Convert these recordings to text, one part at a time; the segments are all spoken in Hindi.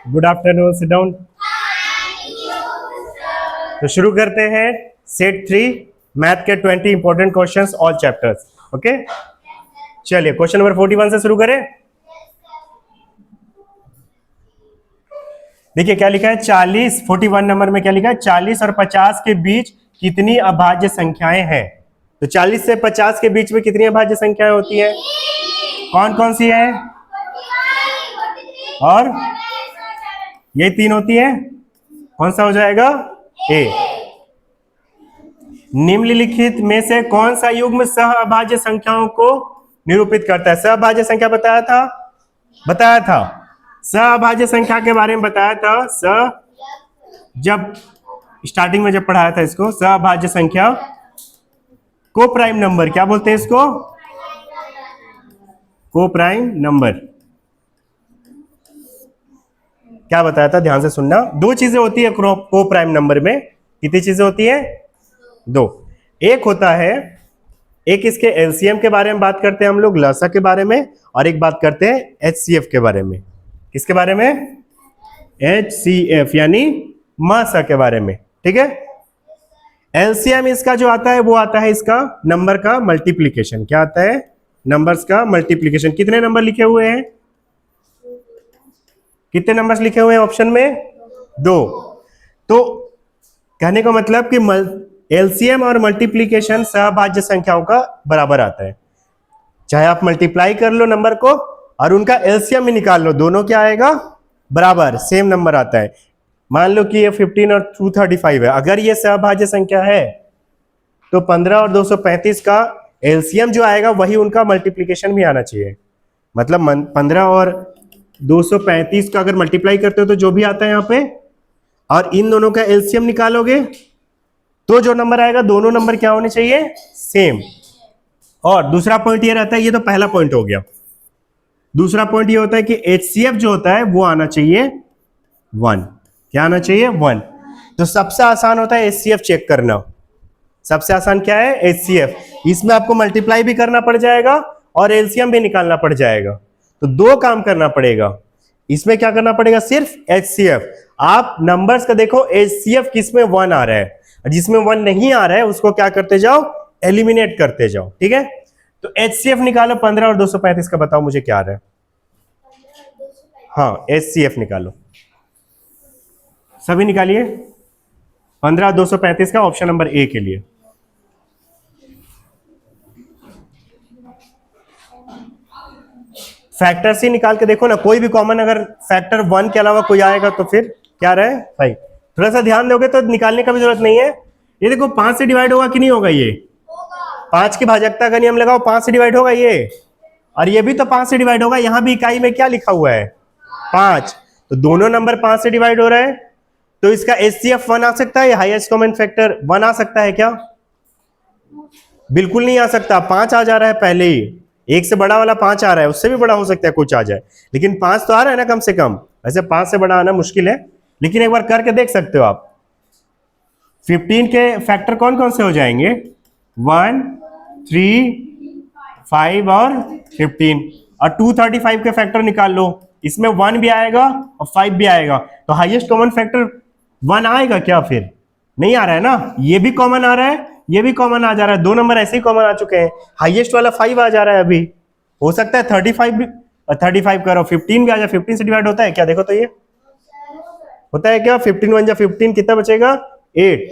Good afternoon, sit down. तो शुरू करते हैं सेट 3 मैथ के 20 important questions all chapters. Okay, चलिए क्वेश्चन नंबर 41 से शुरू करें। देखिए क्या लिखा है, 40 41 नंबर में क्या लिखा है, 40 और 50 के बीच कितनी अभाज्य संख्याएं हैं। तो 40 से 50 के बीच में कितनी अभाज्य संख्याएं होती हैं, कौन कौन सी है, और ये 3 होती है। कौन सा हो जाएगा, ए। निम्नलिखित में से कौन सा युग्म सहअभाज्य संख्याओं को निरूपित करता है। सहअभाज्य संख्या बताया था सहअभाज्य संख्या के बारे में बताया था। जब स्टार्टिंग में जब पढ़ाया था इसको, सहअभाज्य संख्या को प्राइम नंबर क्या बोलते हैं, इसको को प्राइम नंबर क्या बताया था, ध्यान से सुनना। दो चीजें होती है को प्राइम नंबर में। कितनी चीजें होती है, दो। एक होता है, एक इसके एलसीएम के बारे में बात करते हैं हम लोग, लसा के बारे में, और एक बात करते हैं एचसीएफ के बारे में। किसके बारे में, एचसीएफ यानी मासा के बारे में। ठीक है, एलसीएम इसका जो आता है वो आता है इसका नंबर का मल्टीप्लीकेशन। क्या आता है, नंबर्स का मल्टीप्लीकेशन। कितने नंबर लिखे हुए हैं, कितने नंबर्स लिखे हुए हैं ऑप्शन में, 2। तो कहने का मतलब कि एलसीएम और मल्टीप्लीकेशन सहभाज्य संख्याओं का बराबर आता है। चाहे आप मल्टीप्लाई कर लो नंबर को और उनका एलसीएम भी निकाल लो, दोनों क्या आएगा, बराबर, सेम नंबर आता है। मान लो कि ये 15 और 235 है। अगर ये सहभाज्य संख्या है तो 15 और 235 का एलसीएम जो आएगा वही उनका मल्टीप्लीकेशन भी आना चाहिए। मतलब 15 और 235 का अगर मल्टीप्लाई करते हो तो जो भी आता है यहाँ पे, और इन दोनों का एलसीएम निकालोगे तो जो नंबर आएगा, दोनों नंबर क्या होने चाहिए, सेम। और दूसरा पॉइंट ये रहता है, ये तो पहला पॉइंट हो गया। दूसरा पॉइंट ये होता है कि एचसीएफ जो होता है वो आना चाहिए 1। क्या आना चाहिए, 1। तो सबसे आसान होता है एचसीएफ चेक करना। सबसे आसान क्या है, एचसीएफ। इसमें आपको मल्टीप्लाई भी करना पड़ जाएगा और एलसीएम भी निकालना पड़ जाएगा। तो 2 काम करना पड़ेगा। इसमें क्या करना पड़ेगा, सिर्फ एचसीएफ। आप नंबर्स का देखो, एचसीएफ किसमें 1 आ रहा है, और जिसमें 1 नहीं आ रहा है उसको क्या करते जाओ, एलिमिनेट करते जाओ। ठीक है, तो एचसीएफ निकालो। 15 और 235 का बताओ मुझे क्या आ रहा है। हाँ, एचसीएफ निकालो, सभी निकालिए। 15 235 का ऑप्शन नंबर ए के लिए। फैक्टर से निकाल के देखो ना, कोई भी कॉमन अगर फैक्टर 1 के अलावा कोई आएगा तो फिर क्या रहे भाई। थोड़ा सा ध्यान दोगे तो निकालने का भी जरूरत नहीं है। ये देखो 5 से डिवाइड होगा कि नहीं होगा, ये 5 की भाजकता का नियम लगाओ, 5 से डिवाइड होगा ये, और ये भी तो 5 से डिवाइड होगा। यहां भी इकाई में क्या लिखा हुआ है, 5। तो दोनों नंबर 5 से डिवाइड हो रहा है, तो इसका एचसीएफ 1 आ सकता है, हाईएस्ट कॉमन फैक्टर 1 आ सकता है क्या, बिल्कुल नहीं आ सकता। 5 आ जा रहा है पहले ही, एक से बड़ा वाला 5 आ रहा है, उससे भी बड़ा हो सकता है कुछ आ जाए, लेकिन 5 तो आ रहा है ना कम से कम। वैसे 5 से बड़ा आना मुश्किल है, लेकिन एक बार करके देख सकते हो आप। 15 के फैक्टर कौन कौन से हो जाएंगे, 1 3 5 और 15। और 235 के फैक्टर निकाल लो, इसमें 1 भी आएगा और 5 भी आएगा, तो हाईएस्ट कॉमन फैक्टर 1 आएगा क्या, फिर नहीं आ रहा है ना। ये भी कॉमन आ रहा है, ये भी कॉमन आ जा रहा है, 2 नंबर ऐसे ही कॉमन आ चुके हैं। हाईएस्ट वाला 5 आ जा रहा है अभी, हो सकता है 35 भी, 35 करो 15 भी आ जाए। 15 से डिवाइड होता है क्या, देखो तो ये होता है क्या, 15 1 जा 15, कितना बचेगा, 8।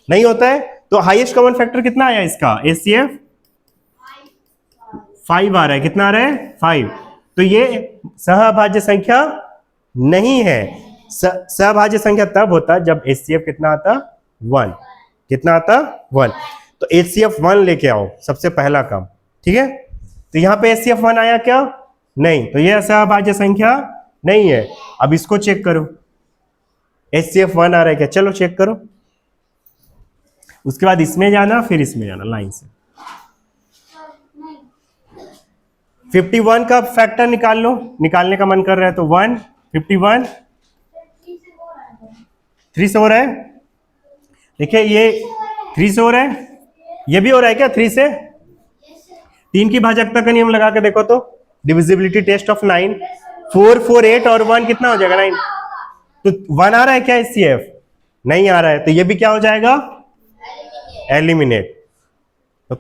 नहीं होता है, तो हाईएस्ट कॉमन फैक्टर कितना आया इसका, एचसीएफ 5 आ रहा है। कितना आ रहा है, 5। तो ये सहभाज्य संख्या नहीं है। सहभाज्य संख्या तब होता जब एचसीएफ कितना आता, 1। कितना आता, 1। तो एचसीएफ 1 लेके आओ, सबसे पहला काम। ठीक है, तो यहां पे एचसीएफ 1 आया क्या, नहीं, तो यह सहभाज्य संख्या नहीं है। अब इसको चेक करो, एचसीएफ 1 आ रहा है क्या, चलो चेक करो। उसके बाद इसमें जाना, फिर इसमें जाना लाइन से। 51 का फैक्टर निकाल लो, निकालने का मन कर रहा है तो 1 51 3 से हो रहा है। देखिए ये 3 से हो रहा है, ये भी हो रहा है क्या, 3 से। 3 की भाजकता का नियम लगा के देखो तो, डिविजिबिलिटी टेस्ट ऑफ 9, 4 4 8 और 1 कितना हो जाएगा, 9। तो 1 आ रहा है क्या HCF? नहीं आ रहा है, तो ये भी क्या हो जाएगा? एलिमिनेट। तो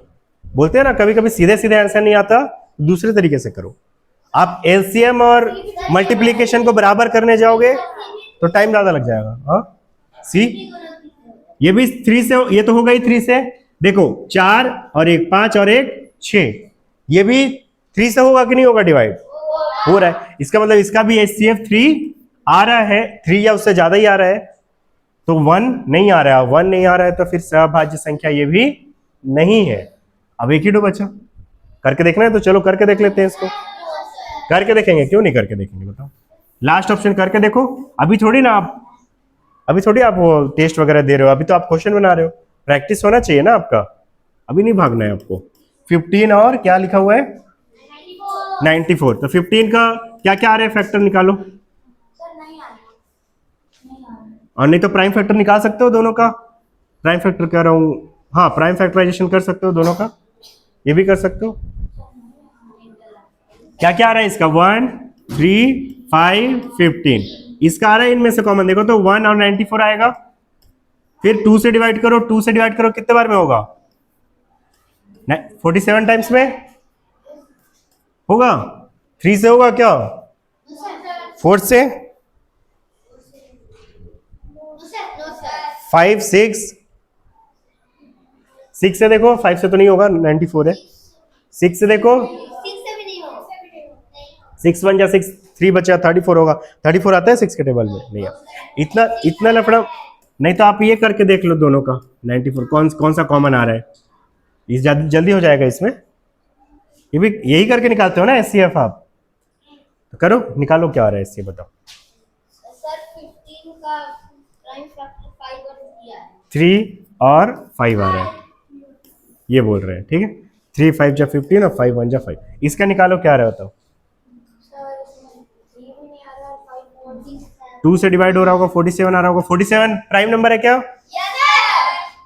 बोलते हैं ना कभी कभी सीधे सीधे आंसर नहीं आता, दूसरे तरीके से करो। आप एलसीएम और मल्टीप्लीकेशन को बराबर करने जाओगे तो टाइम ज्यादा लग जाएगा। हाँ सी, ये भी 3 से, ये तो होगा ही 3 से। देखो 4 और 1 5 और 1 6, ये भी 3 से होगा कि नहीं होगा? डिवाइड हो रहा है, इसका मतलब इसका भी HCF 3 आ रहा है, 3 या उससे ज्यादा ही आ रहा है। तो 1 नहीं आ रहा है, 1 नहीं आ रहा है तो फिर सहभाज्य संख्या ये भी नहीं है। अब एक ही दो बचा, करके देखना है तो चलो करके देख लेते हैं इसको। करके देखेंगे, क्यों नहीं करके देखेंगे बताओ? लास्ट ऑप्शन करके देखो। अभी थोड़ी ना आप वो टेस्ट वगैरह दे रहे हो, अभी तो आप क्वेश्चन बना रहे हो, प्रैक्टिस होना चाहिए ना आपका, अभी नहीं भागना है आपको। 15 और क्या लिखा हुआ है? 94। तो 15 का क्या क्या आ रहा है फैक्टर निकालो। और नहीं तो प्राइम फैक्टर निकाल सकते हो दोनों का, प्राइम फैक्टर कह रहा हूं, हाँ प्राइम फैक्टराइजेशन कर सकते हो दोनों का, ये भी कर सकते हो। क्या क्या आ रहा है इसका? 1 3 5 15, इसका आ रहा है इनमें से कॉमन, देखो तो 1 और 94 आएगा। फिर 2 से डिवाइड करो, 2 से डिवाइड करो कितने बार में होगा? 47 टाइम्स में होगा। 3 से होगा क्या? 4 से, 5 6 से देखो, 5 से तो नहीं होगा, 94 है। 6 से देखो, 6 1 जा 6, 3 बचा, 34 होगा। 34 आता है 6 के टेबल में? नहीं आता। इतना लफड़ा नहीं, तो आप ये करके देख लो दोनों का 94 कौन सा कॉमन आ रहा है, ये जल्दी हो जाएगा इसमें। ये भी यही करके निकालते हो ना HCF आप, तो करो निकालो क्या आ रहा है इससे बताओ। सर 15 का प्राइम फैक्टर 5 और 3 है, 3 और 5 आ रहा है, ये बोल रहे हैं, ठीक है। 3 5 जा 15 और 5 1 जा 5, इसका निकालो क्या आ रहा है बताओ। सर इसमें 3 भी नहीं आ रहा है, 5 और 3 2 से डिवाइड हो रहा होगा, 47 आ रहा होगा। 47 प्राइम नंबर है क्या?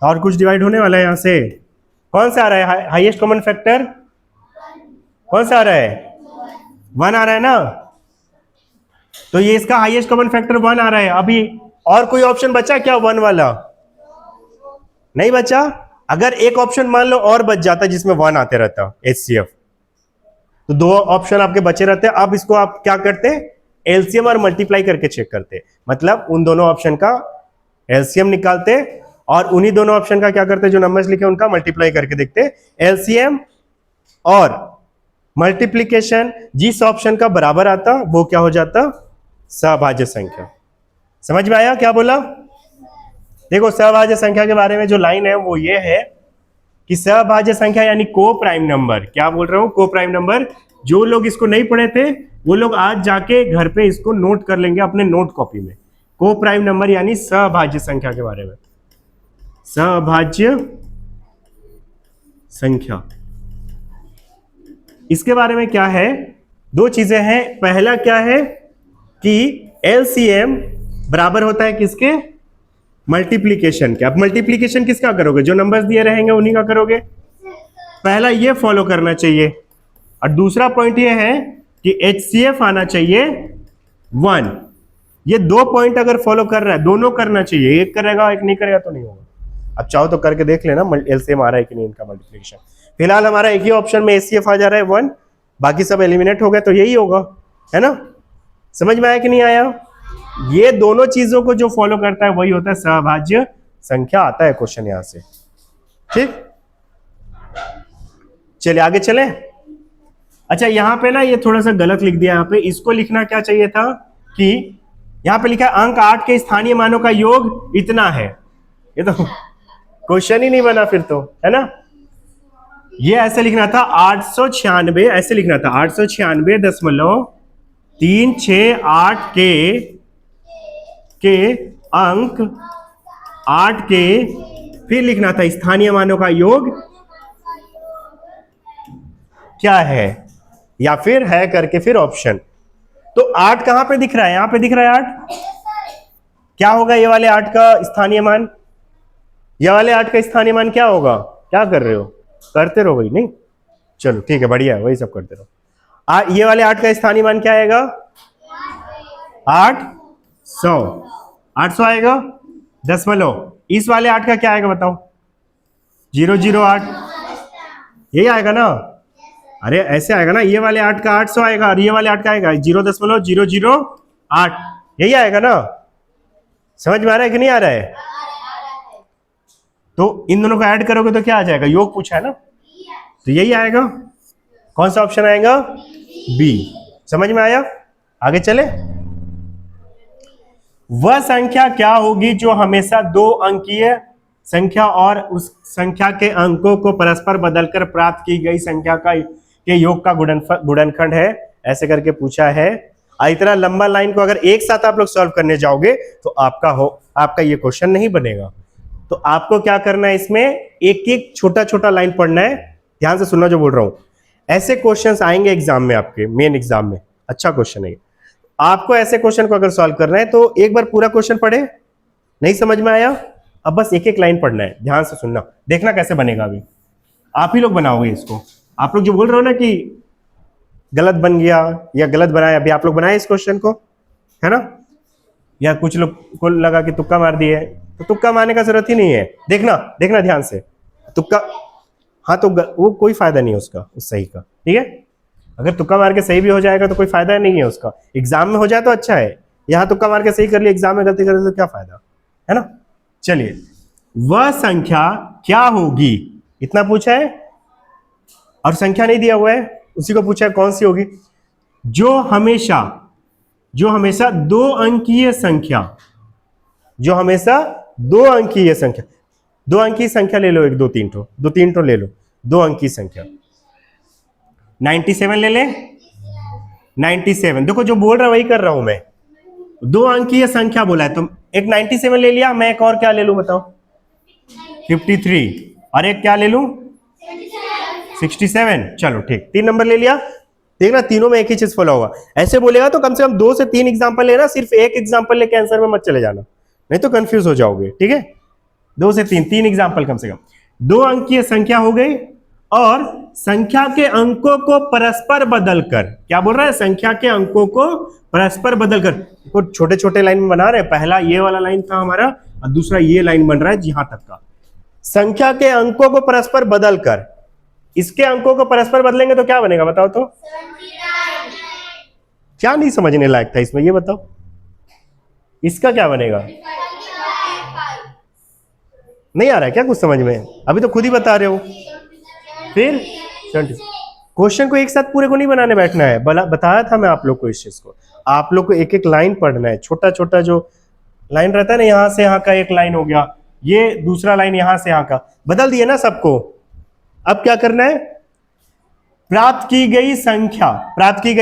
और कुछ डिवाइड होने वाला है यहाँ से? कौन सा आ रहा है हाईएस्ट कॉमन फैक्टर? कौन सा आ रहा है? 1 आ रहा है ना, तो ये इसका हाईएस्ट कॉमन फैक्टर 1 आ रहा है। अभी और कोई ऑप्शन बचा क्या 1 वाला? नहीं बचा। अगर एक ऑप्शन मान लो और बच जाता जिसमें 1 आते रहता HCF, तो 2 ऑप्शन आपके बचे रहते। अब इसको आप क्या करते? एलसीएम और मल्टीप्लाई करके चेक करते, मतलब उन दोनों ऑप्शन का एलसीएम निकालते और उन्हीं दोनों ऑप्शन का क्या करते, जो नंबर्स लिखे उनका मल्टीप्लाई करके देखते। एलसीएम और मल्टीप्लीकेशन जिस ऑप्शन का बराबर आता वो क्या हो जाता? सहभाज्य संख्या। समझ में आया क्या बोला? देखो सहभाज्य संख्या के बारे में जो लाइन है वो ये है कि सहभाज्य संख्या यानी को प्राइम नंबर। क्या बोल रहा हूं? को प्राइम नंबर। जो लोग इसको नहीं पढ़े थे वो लोग आज जाके घर पे इसको नोट कर लेंगे अपने नोट कॉपी में। को प्राइम नंबर यानी सहभाज्य संख्या के बारे में। सहभाज्य संख्या, इसके बारे में क्या है? 2 चीजें हैं। पहला क्या है कि एलसीएम बराबर होता है किसके? मल्टीप्लीकेशन के। अब मल्टीप्लीकेशन किसका करोगे? जो नंबर्स दिए रहेंगे उन्हीं का करोगे। पहला ये फॉलो करना चाहिए। और दूसरा पॉइंट ये है कि HCF आना चाहिए 1। ये 2 पॉइंट अगर फॉलो कर रहा है, दोनों करना चाहिए, एक करेगा एक नहीं करेगा तो नहीं होगा। अब चाहो तो करके देख लेना एलसीएम आ रहा है कि नहीं इनका मल्टीप्लिकेशन। फिलहाल हमारा एक ही ऑप्शन में HCF आ जा रहा है 1, बाकी सब एलिमिनेट हो गए, तो यही होगा, है ना? समझ में आया कि नहीं आया? ये दोनों चीजों को जो फॉलो करता है वही होता है सहभाज्य संख्या। आता है क्वेश्चन यहां से, ठीक। चलिए आगे चले। अच्छा यहां पे ना ये थोड़ा सा गलत लिख दिया। यहां पे इसको लिखना क्या चाहिए था कि यहां पे लिखा है अंक 8 के स्थानीय मानों का योग इतना है। ये तो क्वेश्चन ही नहीं बना फिर तो, है ना? ये ऐसे लिखना था 896, ऐसे लिखना था 896.368 के अंक 8 के, फिर लिखना था स्थानीय मानों का योग क्या है, या फिर है करके फिर ऑप्शन। तो 8 कहां पे दिख रहा है? यहां पे दिख रहा है 8। क्या होगा ये वाले 8 का स्थानीय मान? ये वाले 8 का स्थानीय मान क्या होगा? क्या कर रहे हो? करते रहो भाई। नहीं चलो ठीक है, बढ़िया है, वही सब करते रहो। ये वाले 8 का स्थानीय मान क्या आएगा? 8 100, 800 आएगा। दशमलव इस वाले 8 का क्या आएगा बताओ? 008, यही आएगा ना? अरे ऐसे आएगा ना, ये वाले 8 का 800 आएगा और ये वाले 8 का आएगा 0.008, यही आएगा ना? समझ में आ रहा है कि नहीं आ रहा है? तो इन दोनों को ऐड करोगे तो क्या आ जाएगा? योग पूछा है ना, तो यही आएगा। कौन सा ऑप्शन आएगा? बी। समझ में आया? आगे चले। वह संख्या क्या होगी जो हमेशा 2 अंकीय संख्या और उस संख्या के अंकों को परस्पर बदलकर प्राप्त की गई संख्या के योग का गुणनखंड है? ऐसे करके पूछा है। इतना लंबा लाइन को अगर एक साथ आप लोग सॉल्व करने जाओगे तो आपका ये क्वेश्चन नहीं बनेगा। तो आपको क्या करना है, इसमें एक एक छोटा छोटा लाइन पढ़ना है। ध्यान से सुनना जो बोल रहा हूं। ऐसे क्वेश्चंस आएंगे एग्जाम में, आपके मेन एग्जाम में। अच्छा क्वेश्चन है। आपको ऐसे क्वेश्चन को अगर सॉल्व करना है तो एक बार पूरा क्वेश्चन पढ़े, नहीं समझ में आया, अब बस एक एक लाइन पढ़ना है। ध्यान से सुनना, देखना कैसे बनेगा। अभी आप ही लोग बनाओगे इसको। आप लोग जो बोल रहे हो ना कि गलत बन गया या गलत बनाया, अभी आप लोग बनाए इस क्वेश्चन को, है ना? या कुछ लोग को लगा कि तुक्का मार दिए, तो तुक्का मारने का जरूरत ही नहीं है। देखना ध्यान से। तुक्का, हाँ, तो वो कोई फायदा नहीं है उसका, उस सही का। ठीक है, अगर तुक्का मार के सही भी हो जाएगा तो कोई फायदा नहीं है उसका। एग्जाम में हो जाए तो अच्छा है, यहाँ तुक्का मार के सही कर लिया, एग्जाम में गलती कर तो क्या फायदा, है ना? चलिए, वह संख्या क्या होगी, इतना पूछा है और संख्या नहीं दिया हुआ है, उसी को पूछा है कौन सी होगी, जो हमेशा 2 अंकीय संख्या, जो हमेशा 2 अंकीय संख्या, 2 अंकीय संख्या ले लो, 1 2 3 ठो, 2 3 ठो ले लो, 2 अंकीय संख्या। 97 ले ले, 97। देखो जो बोल रहा वही कर रहा हूं मैं। 2 अंकीय संख्या बोला है तो एक 97 ले लिया, मैं एक और क्या ले लूं बताओ? 53। और एक क्या ले लूं? 67। चलो ठीक, 3 नंबर ले लिया। देखना तीनों में एक ही चीज फॉलो होगा। ऐसे बोलेगा तो कम से कम 2 से 3 एग्जांपल लेना, सिर्फ एक एग्जांपल लेके आंसर में मत चले जाना, नहीं तो कंफ्यूज हो जाओगे। ठीक है, 2 से 3 एग्जांपल कम से कम। 2 अंकीय संख्या हो गई और संख्या के अंकों को परस्पर बदलकर, क्या बोल रहा है? संख्या के अंकों को परस्पर बदलकर। देखो छोटे छोटे लाइन में बना रहे हैं। पहला ये वाला लाइन था हमारा और दूसरा ये लाइन बन रहा है यहां तक का। संख्या के अंकों को परस्पर बदलकर, इसके अंकों को परस्पर बदलेंगे तो क्या बनेगा बताओ तो? 79। क्या नहीं समझने लायक था इसमें, ये बताओ, इसका क्या बनेगा? 45। नहीं आ रहा है क्या कुछ समझ में? अभी तो खुद ही बता रहे हो। फिर क्वेश्चन को एक साथ पूरे को नहीं बनाने बैठना है। बताया था मैं आप लोग को इस चीज को। आप लोग को एक एक लाइन पढ़ना है। छोटा छोटा जो लाइन रहता है ना, यहां से यहां का एक लाइन हो गया, ये दूसरा लाइन यहां से यहां का, बदल दिए ना सबको। अब क्या करना है? प्राप्त की गई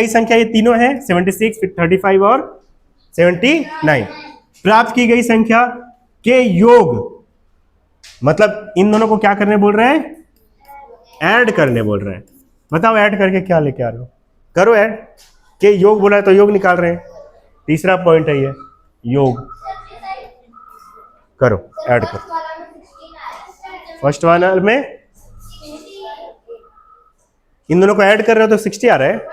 संख्या ये तीनों है, 76, 35 और 79। प्राप्त की गई संख्या के योग, मतलब इन दोनों को क्या करने बोल रहे हैं? ऐड करने बोल रहे हैं। बताओ ऐड करके क्या लेके आ रहे हो? करो ऐड। के योग बोला है तो योग निकाल रहे हैं। तीसरा पॉइंट है ये, योग करो, ऐड करो। फर्स्ट वाला में इन दोनों को ऐड कर रहे हो तो 60 आ रहा है,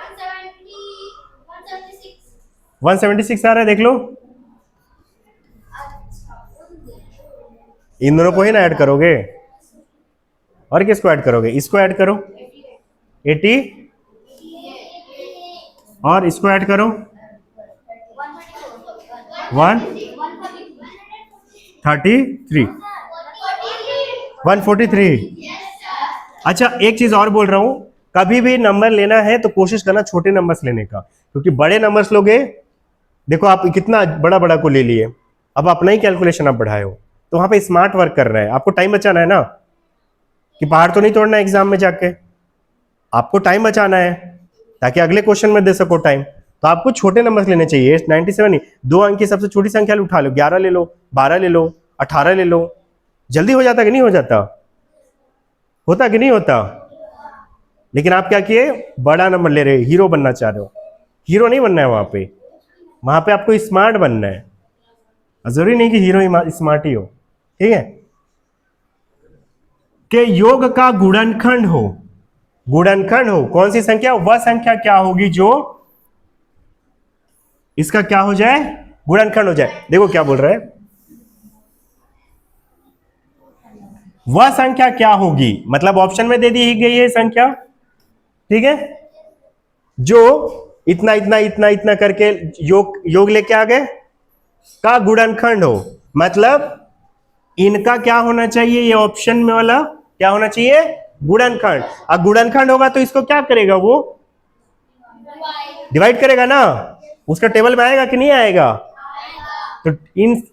176 आ रहा है। देख लो, इन दोनों को ही ना ऐड करोगे, और किसको ऐड करोगे? इसको ऐड करो 80 और इसको ऐड करो 143। अच्छा एक चीज और बोल रहा हूं, कभी भी नंबर लेना है तो कोशिश करना छोटे नंबर्स लेने का, क्योंकि बड़े नंबर्स लोगे, देखो आप कितना बड़ा बड़ा को ले लिए, अब अपना ही कैलकुलेशन आप बढ़ाए हो, तो वहां पे स्मार्ट वर्क कर रहा है। आपको टाइम बचाना है ना, कि पहाड़ तो नहीं तोड़ना है एग्जाम में जाके, आपको टाइम बचाना है ताकि अगले क्वेश्चन में दे सको टाइम। तो आपको छोटे नंबर्स लेने चाहिए। 97 नहीं, 2 अंक की सबसे छोटी संख्या उठा लो, 11 ले लो, 12 ले लो, 18 ले लो, जल्दी हो जाता कि नहीं हो जाता? होता कि नहीं होता? लेकिन आप क्या किए? बड़ा नंबर ले रहे हो, हीरो बनना चाह रहे हो। हीरो नहीं बनना है वहां पे आपको स्मार्ट बनना है। जरूरी नहीं कि हीरो स्मार्ट ही हो, ठीक है? के योग का गुणनखंड हो, कौन सी संख्या? वह संख्या क्या होगी जो इसका क्या हो जाए? गुणनखंड हो जाए। देखो क्या बोल रहा है, वह संख्या क्या होगी, मतलब ऑप्शन में दे दी गई है संख्या, ठीक है, जो इतना इतना इतना इतना करके योग लेके आ गए का गुणनखंड हो। मतलब इनका क्या होना चाहिए, ये ऑप्शन में वाला क्या होना चाहिए, गुणनखंड। अब गुणनखंड होगा तो इसको क्या करेगा, वो डिवाइड करेगा ना, उसका टेबल में आएगा कि नहीं आएगा। तो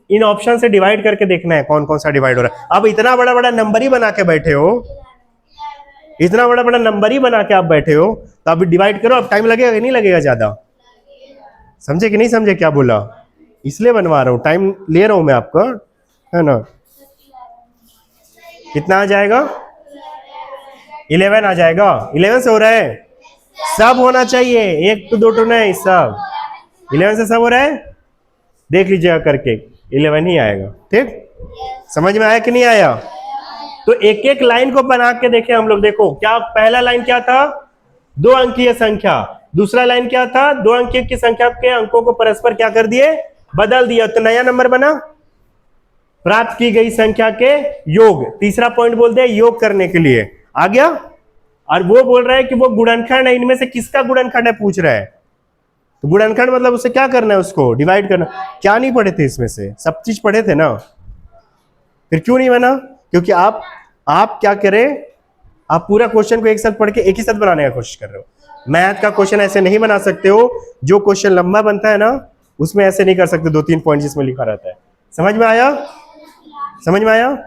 इन ऑप्शन से डिवाइड करके देखना है कौन कौन सा डिवाइड हो रहा है। अब इतना बड़ा बड़ा नंबर ही बना के बैठे हो, इतना बड़ा बड़ा नंबर ही बना के आप बैठे हो, तो अब डिवाइड करो। अब टाइम लगेगा कि नहीं लगेगा ज्यादा, समझे कि नहीं समझे क्या बोला, इसलिए बनवा रहा हूं, टाइम ले रहा हूं मैं आपका, है ना। कितना आ जाएगा, 11 आ जाएगा। 11 से हो रहा है, सब होना चाहिए, एक तो दो तो नहीं, सब 11 से सब हो रहा है, देख लीजिएगा करके 11 ही आएगा। ठीक, समझ में आया कि नहीं आया। तो एक एक लाइन को बना के देखें हम लोग। देखो क्या, पहला लाइन क्या था, 2 अंकीय संख्या, दूसरा लाइन क्या था, 2 अंकीय की संख्या के अंकों को परस्पर क्या कर दिए, बदल दिया, तो नया नंबर बना, प्राप्त की गई संख्या के योग। तीसरा पॉइंट बोल दिया योग करने के लिए, आ गया। और वो बोल रहा है कि वो गुणनखंड है, इनमें से किसका गुणनखंड है पूछ रहा है। तो गुणनखंड मतलब उसे क्या करना है, उसको डिवाइड करना। क्या नहीं पढ़े थे इसमें से, सब चीज पढ़े थे ना, फिर क्यों नहीं बना, क्योंकि आप क्या करें, आप पूरा क्वेश्चन को एक साथ पढ़ के एक ही साथ बनाने का कोशिश कर रहे हो। मैथ का क्वेश्चन ऐसे नहीं बना सकते हो, जो क्वेश्चन लंबा बनता है ना उसमें ऐसे नहीं कर सकते, 2-3 पॉइंट जिसमें लिखा रहता है। समझ में आया, समझ में आया।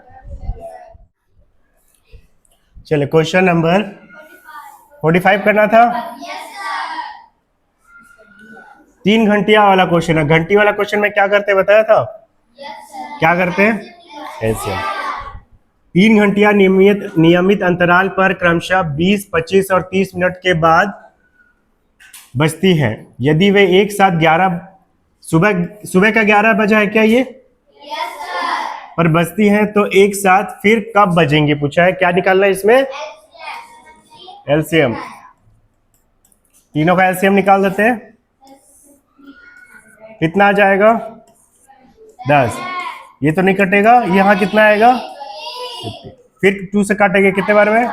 चलिए क्वेश्चन नंबर 45 करना था। 3 घंटिया वाला क्वेश्चन है। घंटी वाला क्वेश्चन में क्या करते बताया था, क्या करते हैं, ऐसे 3 घंटिया नियमित अंतराल पर क्रमशः 20, 25 और 30 मिनट के बाद बजती हैं। यदि वे एक साथ 11 सुबह का 11 बजा है क्या ये, पर बजती हैं, तो एक साथ फिर कब बजेंगी पूछा है। क्या निकालना है इसमें, एलसीएम। तीनों का एलसीएम निकाल देते हैं, कितना आ जाएगा, 10। ये तो नहीं कटेगा, यहाँ कितना आएगा, फिर 2 से काटेंगे कितने बार में,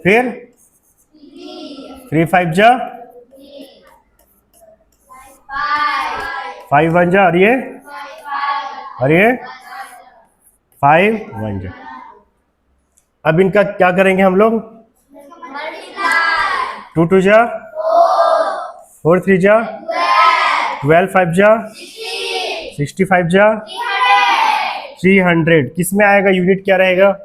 फिर 3 5 जा, 5 1 जा, और ये 5 1 जा। अब इनका क्या करेंगे हम लोग, 2 2 जा, 4 3 जा, 12 5 जा, 65 जा, 300। किस में आएगा, यूनिट क्या रहेगा,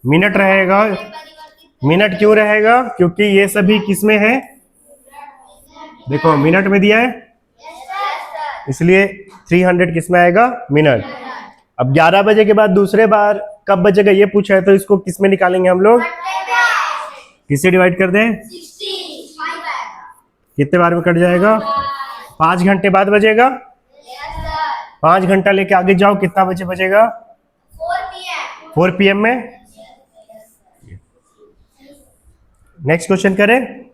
मिनट रहेगा। मिनट क्यों रहेगा, क्योंकि ये सभी किस में है, देखो मिनट में दिया है, इसलिए 300 किस में आएगा, मिनट। अब 11 बजे के बाद दूसरे बार कब बजेगा ये पूछा है, तो इसको किस में निकालेंगे हम लोग, किससे डिवाइड कर दें, कितने बार में कट जाएगा, 5 घंटे बाद बजेगा। 5 घंटा लेके आगे जाओ, कितना बजे बजेगा, 4 PM में। नेक्स्ट क्वेश्चन करें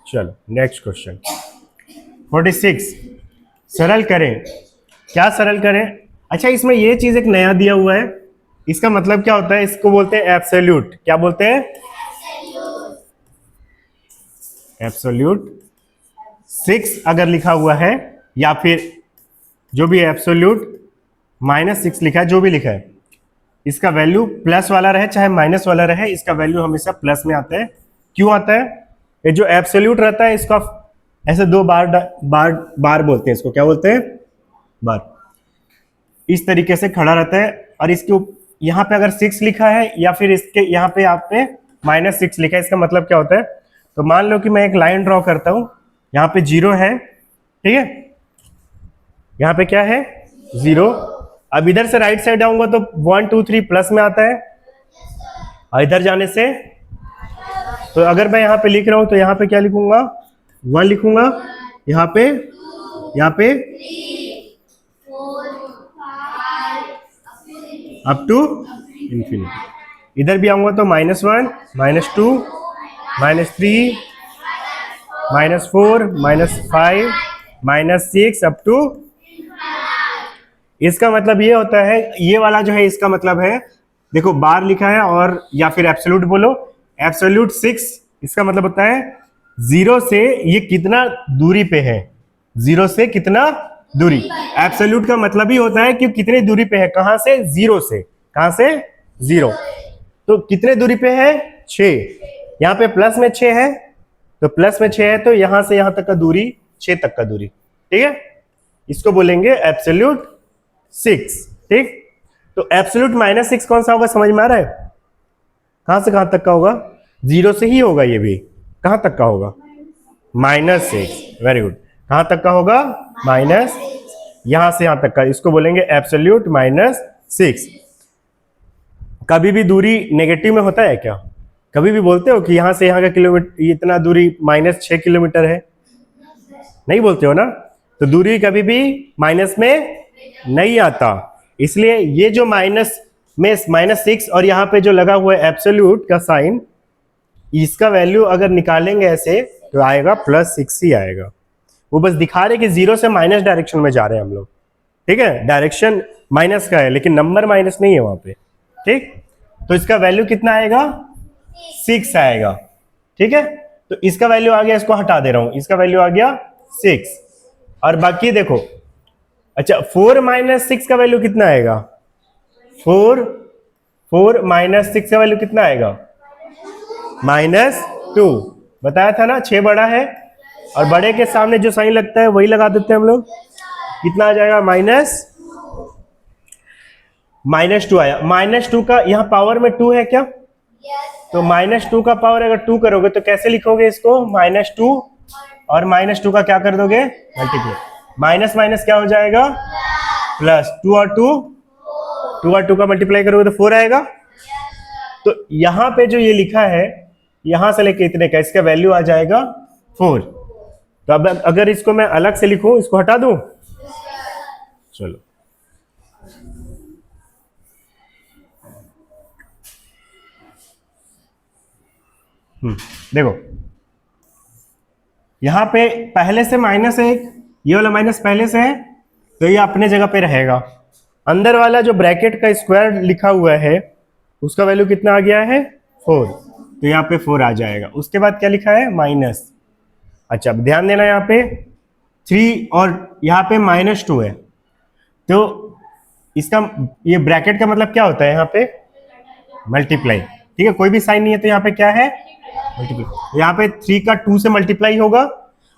चलो नेक्स्ट क्वेश्चन 46। सरल करें, क्या सरल करें। अच्छा इसमें ये चीज एक नया दिया हुआ है, इसका मतलब क्या होता है, इसको बोलते हैं एब्सोल्यूट। क्या बोलते हैं, एब्सोल्यूट। 6 अगर लिखा हुआ है, या फिर जो भी एब्सोल्यूट -6 लिखा है, जो भी लिखा है, इसका वैल्यू प्लस वाला रहे चाहे माइनस वाला रहे, इसका वैल्यू हमेशा प्लस में आता है। क्यों आता है, ये जो एब्सोल्यूट रहता है इसका ऐसे 2 बार बोलते हैं, इसको क्या बोलते हैं, बार। इस तरीके से खड़ा रहता है, और इसके यहाँ पे अगर 6 लिखा है, या फिर इसके यहाँ पे आप पे -6 लिखा है, इसका मतलब क्या होता है। तो मान लो कि मैं एक लाइन ड्रॉ करता हूं, यहाँ पे 0 है, ठीक है, यहाँ पे क्या है, 0। अब इधर से राइट साइड आऊंगा तो 1 2 3 प्लस में आता है, और इधर जाने से, तो अगर मैं यहाँ पे लिख रहा हूं तो यहाँ पे क्या लिखूंगा, 1 लिखूंगा, यहाँ पे अप टू इंफिनिटी। इधर भी आऊंगा तो -1, -2, -3, -4, -5, -6 अप टू। इसका मतलब ये होता है, ये वाला जो है इसका मतलब है, देखो बार लिखा है और या फिर एब्सोल्यूट बोलो, एब्सोल्यूट 6 इसका मतलब होता है 0 से ये कितना दूरी पे है, 0 से कितना दूरी। एब्सोल्यूट का मतलब ही होता है कि कितनी दूरी पे है, कहां से, 0 से, कहां से 0। तो कितने दूरी पे है, 6। यहाँ पे प्लस में 6 है, तो प्लस में 6 है तो यहां से यहां तक का दूरी 6 तक का दूरी, ठीक है। इसको बोलेंगे एब्सोल्यूट 6, ठीक। तो एब्सोल्यूट -6 कौन सा होगा, समझ में आ रहा है? कहां से कहां तक का होगा, 0 से ही होगा, ये भी कहां तक का होगा, -6। वेरी गुड, कहां तक का होगा, माइनस, यहां से यहां तक का, इसको बोलेंगे एब्सोल्यूट -6। कभी भी दूरी नेगेटिव में होता है क्या? कभी भी बोलते हो कि यहां से यहां का किलोमीटर, इतना दूरी -6 किलोमीटर है? नहीं बोलते हो ना। तो दूरी कभी भी माइनस में नहीं आता, इसलिए ये जो माइनस में -6 और यहाँ पे जो लगा हुआ है एब्सोल्यूट का साइन, इसका वैल्यू अगर निकालेंगे ऐसे तो आएगा +6 ही आएगा। वो बस दिखा रहे कि 0 से माइनस डायरेक्शन में जा रहे हैं हम लोग, ठीक है। डायरेक्शन माइनस का है लेकिन नंबर माइनस नहीं है वहां पे, ठीक। तो इसका वैल्यू कितना आएगा, 6 आएगा, ठीक है। तो इसका वैल्यू आ गया, इसको हटा दे रहा हूं, इसका वैल्यू आ गया 6। और बाकी देखो, अच्छा 4 - 6 का वैल्यू कितना आएगा, 4 -6 का वैल्यू कितना आएगा, -2। बताया था ना 6 बड़ा है और बड़े के सामने जो साइन लगता है वही लगा देते हैं हम लोग। कितना आ जाएगा, -2 आया। -2 का यहाँ पावर में 2 है क्या, तो -2 का पावर अगर 2 करोगे तो कैसे लिखोगे इसको, -2 और -2 का क्या कर दोगे, मल्टीप्लाई, माइनस माइनस क्या हो जाएगा, प्लस, 2 और 2 का मल्टीप्लाई करोगे तो 4 आएगा। तो यहां पे जो ये लिखा है, यहां से लेके इतने का, इसका वैल्यू आ जाएगा 4। तो अब अगर इसको मैं अलग से लिखूं, इसको हटा दूं, चलो देखो, यहां पे पहले से -1, ये वाला माइनस पहले से है तो ये अपने जगह पे रहेगा। अंदर वाला जो ब्रैकेट का स्क्वायर लिखा हुआ है उसका वैल्यू कितना आ गया है, 4, तो यहाँ पे 4 आ जाएगा। उसके बाद क्या लिखा है, माइनस। अच्छा अब ध्यान देना, यहाँ पे 3 और यहाँ पे -2 है, तो इसका ये ब्रैकेट का मतलब क्या होता है, यहाँ पे मल्टीप्लाई, ठीक है। कोई भी साइन नहीं है तो यहाँ पे क्या है, मल्टीप्लाई। यहाँ पे 3 का 2 से मल्टीप्लाई होगा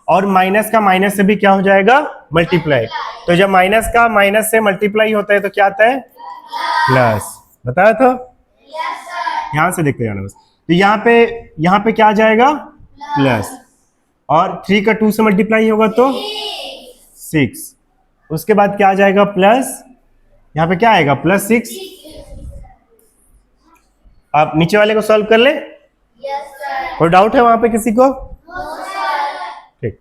और माइनस का माइनस से भी क्या हो जाएगा, मल्टीप्लाई। तो जब माइनस का माइनस से मल्टीप्लाई होता है तो क्या आता है, प्लस। बताया था, यहां से देखते जाना बस। तो यहाँ पे क्या आ जाएगा, प्लस, और 3 का 2 से मल्टीप्लाई होगा तो 6। उसके बाद क्या आ जाएगा, प्लस, यहाँ पे क्या आएगा, +6। आप नीचे वाले को सॉल्व कर ले, कोई डाउट है वहां पे किसी को, ठीक।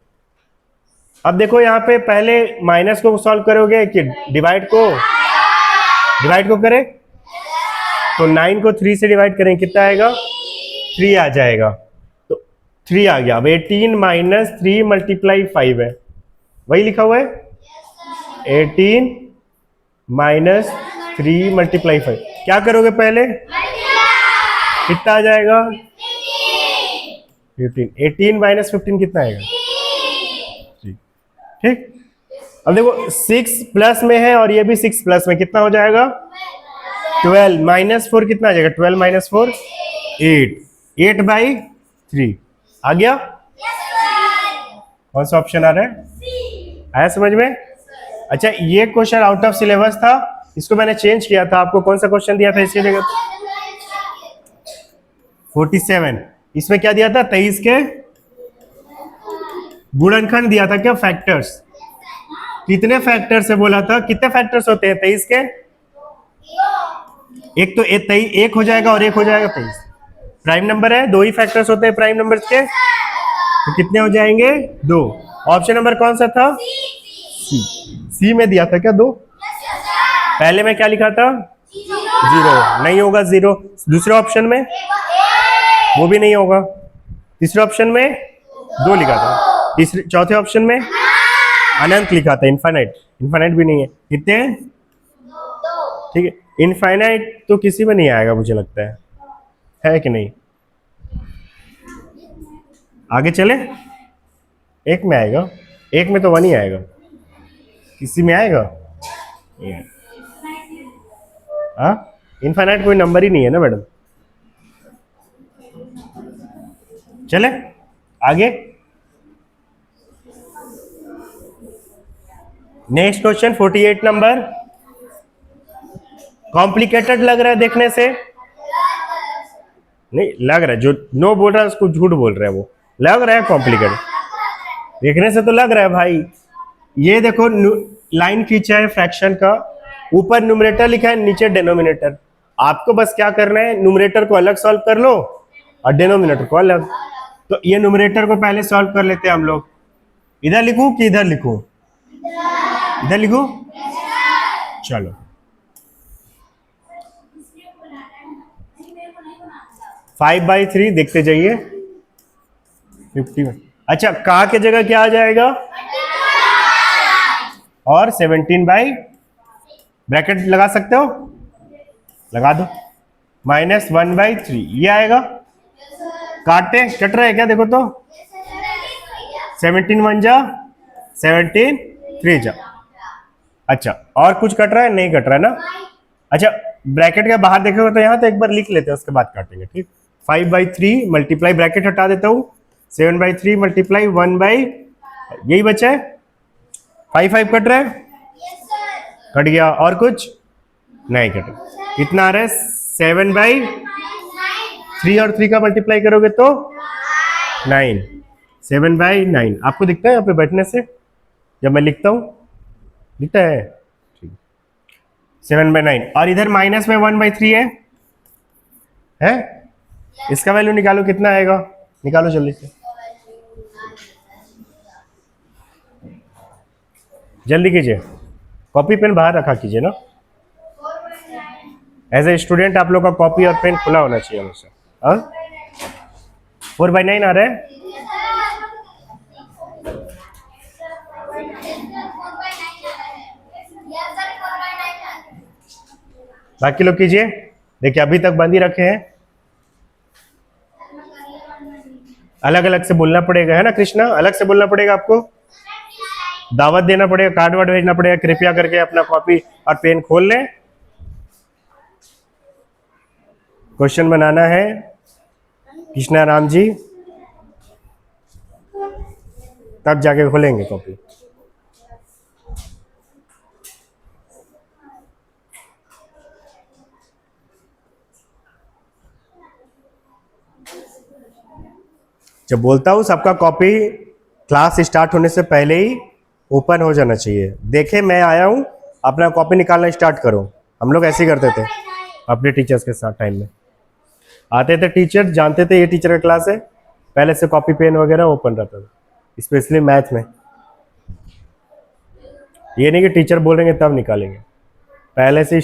अब देखो यहाँ पे पहले माइनस को सॉल्व करोगे कि डिवाइड को करें, तो 9 को 3 से डिवाइड करें, कितना आएगा, 3 आ जाएगा। तो 3 आ गया। अब 18 - 3 × 5 है, वही लिखा हुआ है, 18 - 3 × 5। क्या करोगे पहले, कितना आ जाएगा, 15। 18 - 15 कितना आएगा, ठीक। अब देखो 6 प्लस में है और ये भी 6 प्लस में, कितना हो जाएगा, 12 - 4 कितना आ जाएगा, 12 - 4 8, 8/3 आ गया। कौन सा ऑप्शन आ रहा है, आया समझ में? अच्छा ये क्वेश्चन आउट ऑफ सिलेबस था, इसको मैंने चेंज किया था। आपको कौन सा क्वेश्चन दिया था इसकी जगह, 47, इसमें क्या दिया था, 23 के गुणनखंड दिया था क्या, फैक्टर्स। कितने फैक्टर से बोला था, कितने फैक्टर्स होते हैं 23 के, एक तो 1 हो जाएगा और 1 हो जाएगा 23। प्राइम नंबर है, 2 ही फैक्टर्स होते हैं प्राइम नंबर्स के, तो कितने हो जाएंगे, 2। ऑप्शन नंबर कौन सा था, सी में दिया था क्या 2, पहले में क्या लिखा था, जीरो नहीं होगा, जीरो। दूसरे ऑप्शन में वो भी नहीं होगा। तीसरे ऑप्शन में दो लिखा था, तीसरे चौथे ऑप्शन में अनंत लिखा था, इनफाइनाइट, इनफाइनाइट भी नहीं है। कितने हैं? ठीक है, इनफाइनाइट तो किसी में नहीं आएगा मुझे लगता है कि नहीं? आगे चले, एक में आएगा, एक में तो वन ही आएगा, किसी में आएगा? हाँ, इनफाइनाइट कोई नंबर ही नहीं है ना मैडम। चले आगे, नेक्स्ट क्वेश्चन 48 नंबर। कॉम्प्लिकेटेड लग रहा है देखने से? नहीं लग रहा है, जो नो बोल रहा है उसको झूठ बोल रहा है, वो लग रहा है कॉम्प्लिकेटेड, देखने से तो लग रहा है भाई। ये देखो लाइन खींचा है फ्रैक्शन का, ऊपर न्यूमरेटर लिखा है, नीचे डिनोमिनेटर। आपको बस क्या करना है, न्यूमरेटर को अलग सॉल्व कर लो और डिनोमिनेटर को अलग। तो ये न्यूमरेटर को पहले सॉल्व कर लेते हैं हम लोग। इधर लिखूं कि इधर लिखूं? इधर लिखूं? चलो, फाइव बाई थ्री देखते जाइए, 51। अच्छा, का के जगह क्या आ जाएगा? और 17 बाई, ब्रैकेट लगा सकते हो, लगा दो, -1/3 ये आएगा। काटे कट रहा है क्या? देखो तो 17 1 जा 17 3 जा। अच्छा, और कुछ कट रहा है? नहीं कट रहा है ना। अच्छा, ब्रैकेट के बाहर देखेगा तो यहाँ तो एक बार लिख लेते हैं, उसके बाद काटेंगे। ठीक, 5/3 मल्टीप्लाई, ब्रैकेट हटा देता हूँ, 7/3 मल्टीप्लाई 1/, यही बचा है। 5 5 कट रहा है, कट गया। और कुछ नहीं कट रहा। कितना आ रहा है? 7/3 और 3 का मल्टीप्लाई करोगे तो 9, 7/9। आपको दिखता है यहाँ पे बैठने से जब मैं लिखता हूँ? दिखता है, ठीक, 7/9। और इधर माइनस में 1/3 है? इसका वैल्यू निकालो, कितना आएगा? निकालो जल्दी से, जल्दी कीजिए, कॉपी पेन बाहर रखा कीजिए ना। एज ए स्टूडेंट आप लोग का कॉपी और पेन खुला होना चाहिए हमेशा। 4/9 आ रहा है। बाकी लोग कीजिए, देखिए अभी तक बंद ही रखे हैं। अलग अलग से बोलना पड़ेगा, है ना कृष्णा? अलग से बोलना पड़ेगा आपको, दावत देना पड़ेगा, कार्ड वार्ड भेजना पड़ेगा। कृपया करके अपना कॉपी और पेन खोल लें, क्वेश्चन बनाना है। कृष्णा राम जी, तब जाके खोलेंगे कॉपी। जब बोलता हूं सबका कॉपी क्लास स्टार्ट होने से पहले ही ओपन हो जाना चाहिए। देखे मैं आया हूं, अपना कॉपी निकालना स्टार्ट करो। हम लोग ऐसे ही करते थे अपने टीचर्स के साथ। टाइम में आते थे टीचर, जानते थे ये टीचर का क्लास है, पहले से कॉपी पेन वगैरह ओपन रहता था, स्पेशली मैथ में। ये नहीं कि टीचर बोलेंगे तब निकालेंगे, पहले से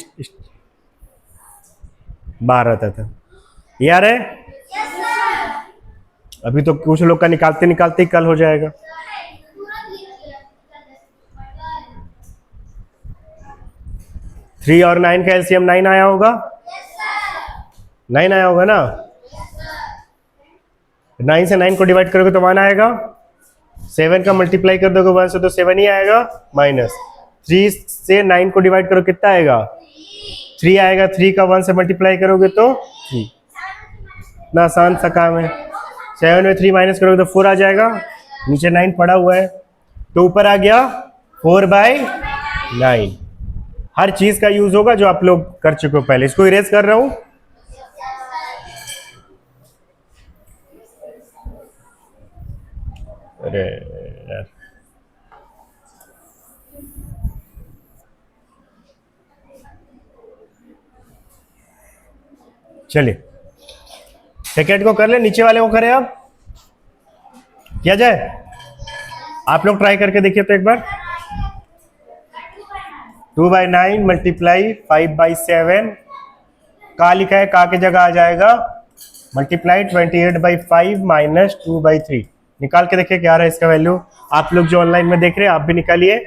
बाहर रहता था। ये आ रहा है? अभी तो कुछ लोग का निकालते निकालते ही कल हो जाएगा। थ्री और 9 का एलसीएम 9 आया होगा? 9 आया होगा ना। 9 से 9 को डिवाइड करोगे तो 1 आएगा। 7 का मल्टीप्लाई कर दोगे 1 से तो 7 ही आएगा। माइनस 3 से 9 को डिवाइड करो, कितना आएगा? 3 आएगा। 3 का 1 से मल्टीप्लाई करोगे तो 3। इतना आसान सा काम है। 7 में 3 माइनस करोगे तो 4 आ जाएगा। नीचे 9 पड़ा हुआ है तो ऊपर आ गया 4/9। हर चीज का यूज होगा जो आप लोग कर चुके हो पहले। इसको इरेज कर रहा हूं। अरे यार, चलिए सेकेंड को कर ले, नीचे वाले को करें। अब किया जाए, आप लोग ट्राई करके देखिए तो एक बार। 2/9 मल्टीप्लाई 5/7 का लिखा है, का की जगह आ जाएगा मल्टीप्लाई 28/5 माइनस 2/3। निकाल के देखिए क्या आ रहा है इसका वैल्यू। आप लोग जो ऑनलाइन में देख रहे हैं आप भी निकालिए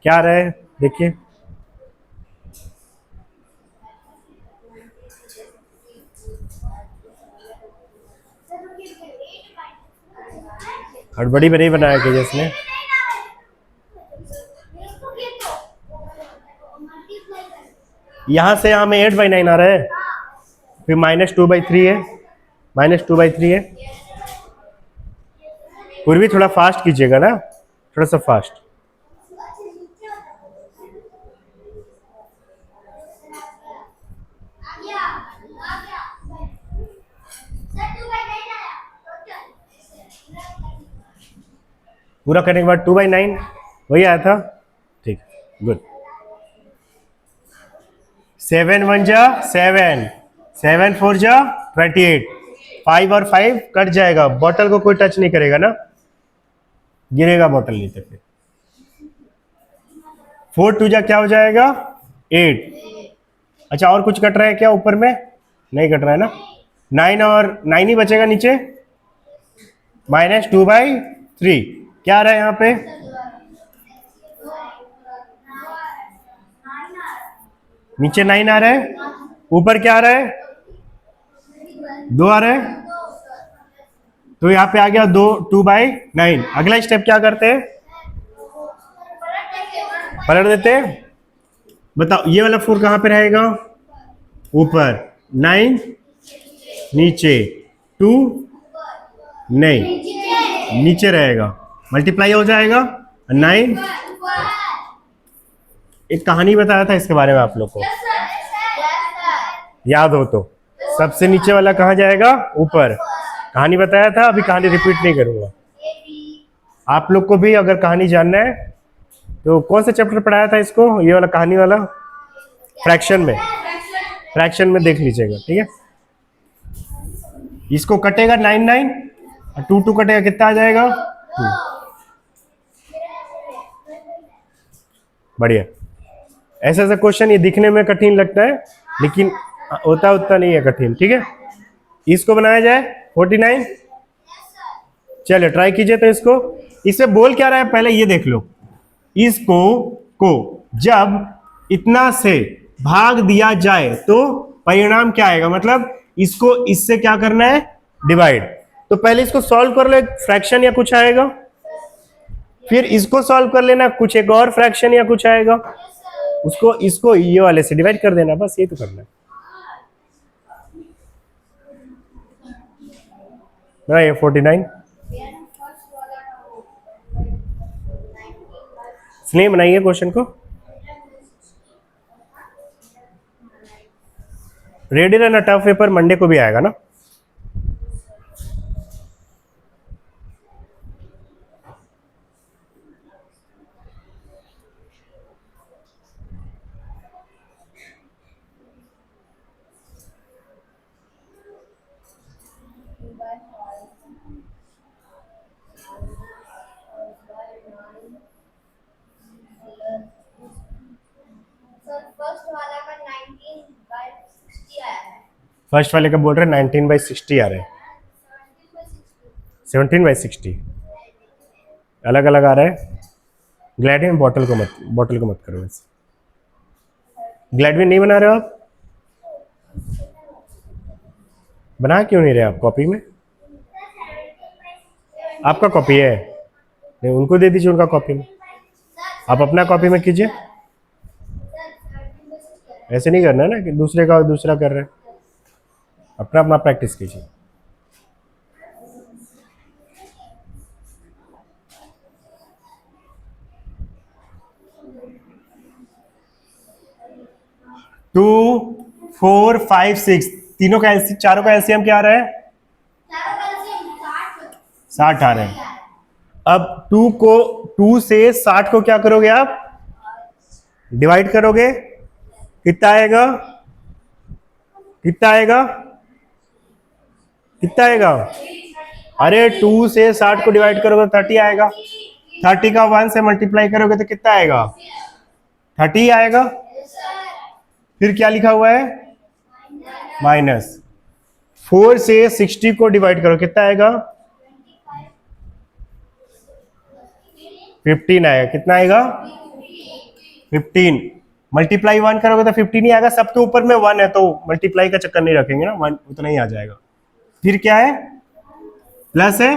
क्या आ रहा है, देखिए। हड़बड़ी में नहीं बनाया कि जिसने यहां से यहाँ में 8/9 आ रहा है, फिर -2/3 है, -2/3 है। पूर्वी थोड़ा फास्ट कीजिएगा ना, थोड़ा सा फास्ट। पूरा करने के बाद 2/9 वही आया था, ठीक, गुड। 7 1 जा 7, 7 4 जा 28, 5 और 5 कट जाएगा, बॉटल को कोई टच नहीं करेगा ना, गिरेगा बॉटल नीचे। फिर 4 2 जा क्या हो जाएगा 8। अच्छा और कुछ कट रहा है क्या ऊपर में, नहीं कट रहा है ना। 9 और 9 ही बचेगा नीचे, -2/3 क्या आ रहा है यहाँ पे, नीचे 9 आ रहा है, ऊपर क्या आ रहा है 2 आ रहा है, तो यहाँ पे आ गया 2/9। अगला स्टेप क्या करते हैं, पलट देते हैं। बताओ ये वाला 4 कहाँ पे रहेगा, ऊपर, 9 नीचे, 2 नहीं नीचे रहेगा, मल्टीप्लाई हो जाएगा 9। एक कहानी बताया था इसके बारे में आप लोग को, याद हो तो। सबसे नीचे वाला कहाँ जाएगा, ऊपर। कहानी बताया था, अभी कहानी रिपीट नहीं करूंगा। आप लोग को भी अगर कहानी जानना है तो कौन सा चैप्टर पढ़ाया था इसको, ये वाला कहानी वाला, फ्रैक्शन में, फ्रैक्शन में देख लीजिएगा, ठीक है। इसको कटेगा 9 9 और 2 2 कटेगा, कितना आ जाएगा 2। बढ़िया। ऐसा ऐसा क्वेश्चन ये दिखने में कठिन लगता है लेकिन होता उतना नहीं है कठिन, ठीक है। इसको बनाया जाए 49, चलिए ट्राई कीजिए। तो इसको, इससे बोल क्या रहा है पहले ये देख लो। इसको को जब इतना से भाग दिया जाए तो परिणाम क्या आएगा, मतलब इसको इससे क्या करना है, डिवाइड। तो पहले इसको सॉल्व कर लो, एक फ्रैक्शन या कुछ आएगा, फिर इसको सॉल्व कर लेना, कुछ एक और फ्रैक्शन या कुछ आएगा, उसको इसको ये वाले से डिवाइड कर देना, बस ये तो करना है। ये 49 इसलिए बनाइए क्वेश्चन को। रेडी रहना, टफ पेपर मंडे को भी आएगा ना। फर्स्ट वाले का बोल रहे हैं 19/60 आ रहे हैं, 17/60 अलग अलग आ रहा है। ग्लैडविन बॉटल को मत करो वैसे। ग्लैडविन नहीं बना रहे हो आप, बना क्यों नहीं रहे आप कॉपी में, आपका कॉपी है, नहीं उनको दे दीजिए उनका कॉपी में, आप अपना कॉपी में कीजिए। ऐसे नहीं करना ना कि दूसरे का दूसरा कर रहे हैं, अपना अपना प्रैक्टिस कीजिए। टू 4 5 6 तीनों का एलसीएम, चारों का एलसीएम क्या आ रहा है 60 आ रहा है। अब 2 से 60 को क्या करोगे आप, डिवाइड करोगे, कितना आएगा, कितना आएगा, कितना आएगा, अरे 2 से 60 को डिवाइड करोगे तो 30 आएगा, 30 का 1 से मल्टीप्लाई करोगे तो कितना आएगा 30 आएगा। फिर क्या लिखा हुआ है माइनस 4 से 60 को डिवाइड करो, कितना आएगा? 15 आएगा। कितना आएगा? 15। मल्टीप्लाई 1 करोगे तो 15 ही आएगा। सबके ऊपर में 1 है तो मल्टीप्लाई का चक्कर नहीं रखेंगे ना, 1 उतना ही आ जाएगा। फिर क्या है? प्लस है।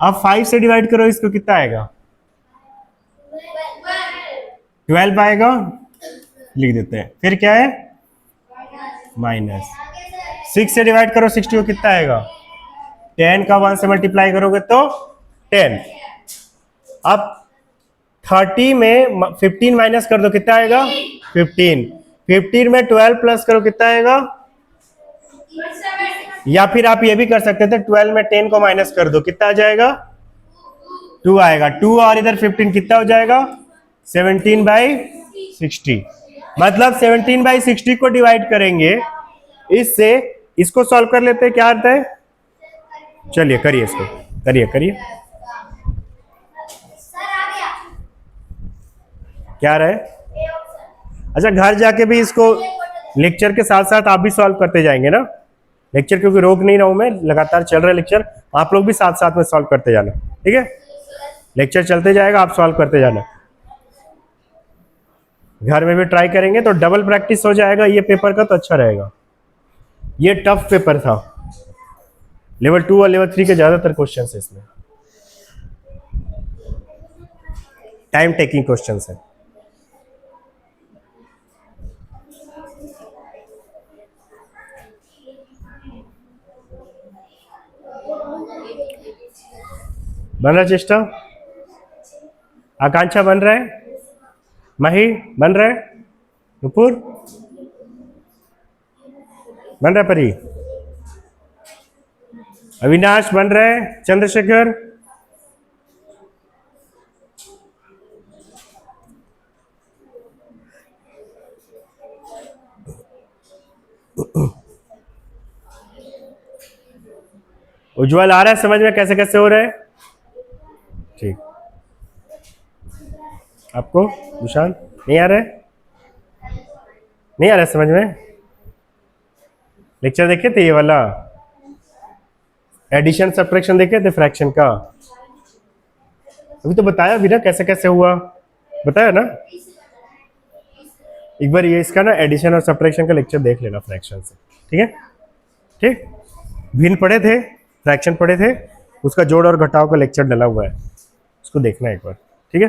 अब 5 से डिवाइड करो इसको, कितना आएगा? 12 आएगा, लिख देते हैं। फिर क्या है? माइनस 6 से डिवाइड करो 60 को, कितना आएगा? 10 का 1 से मल्टीप्लाई करोगे तो 10। अब 30 में 15 माइनस कर दो, कितना आएगा? 15। 15 में 12 प्लस करो, कितना आएगा? या फिर आप ये भी कर सकते थे, 12 में 10 को माइनस कर दो, कितना आ जाएगा? 2 आएगा। 2 और इधर 15 कितना हो जाएगा? 17/60। मतलब 17/60 को डिवाइड करेंगे इससे। इसको सॉल्व कर लेते हैं, क्या आता है? चलिए करिए इसको, करिए करिए। क्या रहा है? अच्छा, घर जाके भी इसको लेक्चर के साथ साथ आप भी सॉल्व करते जाएंगे ना। लेक्चर क्योंकि रोक नहीं रहा हूं मैं, लगातार चल रहा है लेक्चर, आप लोग भी साथ साथ में सॉल्व करते जाना, ठीक है? लेक्चर चलते जाएगा, आप सॉल्व करते जाना। घर में भी ट्राई करेंगे तो डबल प्रैक्टिस हो जाएगा ये पेपर का, तो अच्छा रहेगा। ये टफ पेपर था, लेवल 2 और लेवल 3 के ज्यादातर क्वेश्चन है इसमें, टाइम टेकिंग क्वेश्चन है। बन रहा चेष्टा? आकांक्षा बन रहा है? मही बन रहा है? नुपुर बन रहा है? परी? अविनाश बन रहा है? चंद्रशेखर? उज्जवल आ रहा है समझ में कैसे कैसे हो रहा है? ठीक। आपको निशान नहीं आ रहा है? नहीं आ रहा है समझ में? लेक्चर देखे थे ये वाला, एडिशन सब्ट्रैक्शन देखे थे फ्रैक्शन का? अभी तो बताया भी ना कैसे कैसे हुआ, बताया ना? एक बार ये इसका ना एडिशन और सब्ट्रैक्शन का लेक्चर देख लेना फ्रैक्शन से, ठीक है? ठीक। भिन्न पढ़े थे, फ्रैक्शन पढ़े थे, उसका जोड़ और घटाव का लेक्चर डला हुआ है, उसको देखना एक बार, ठीक है?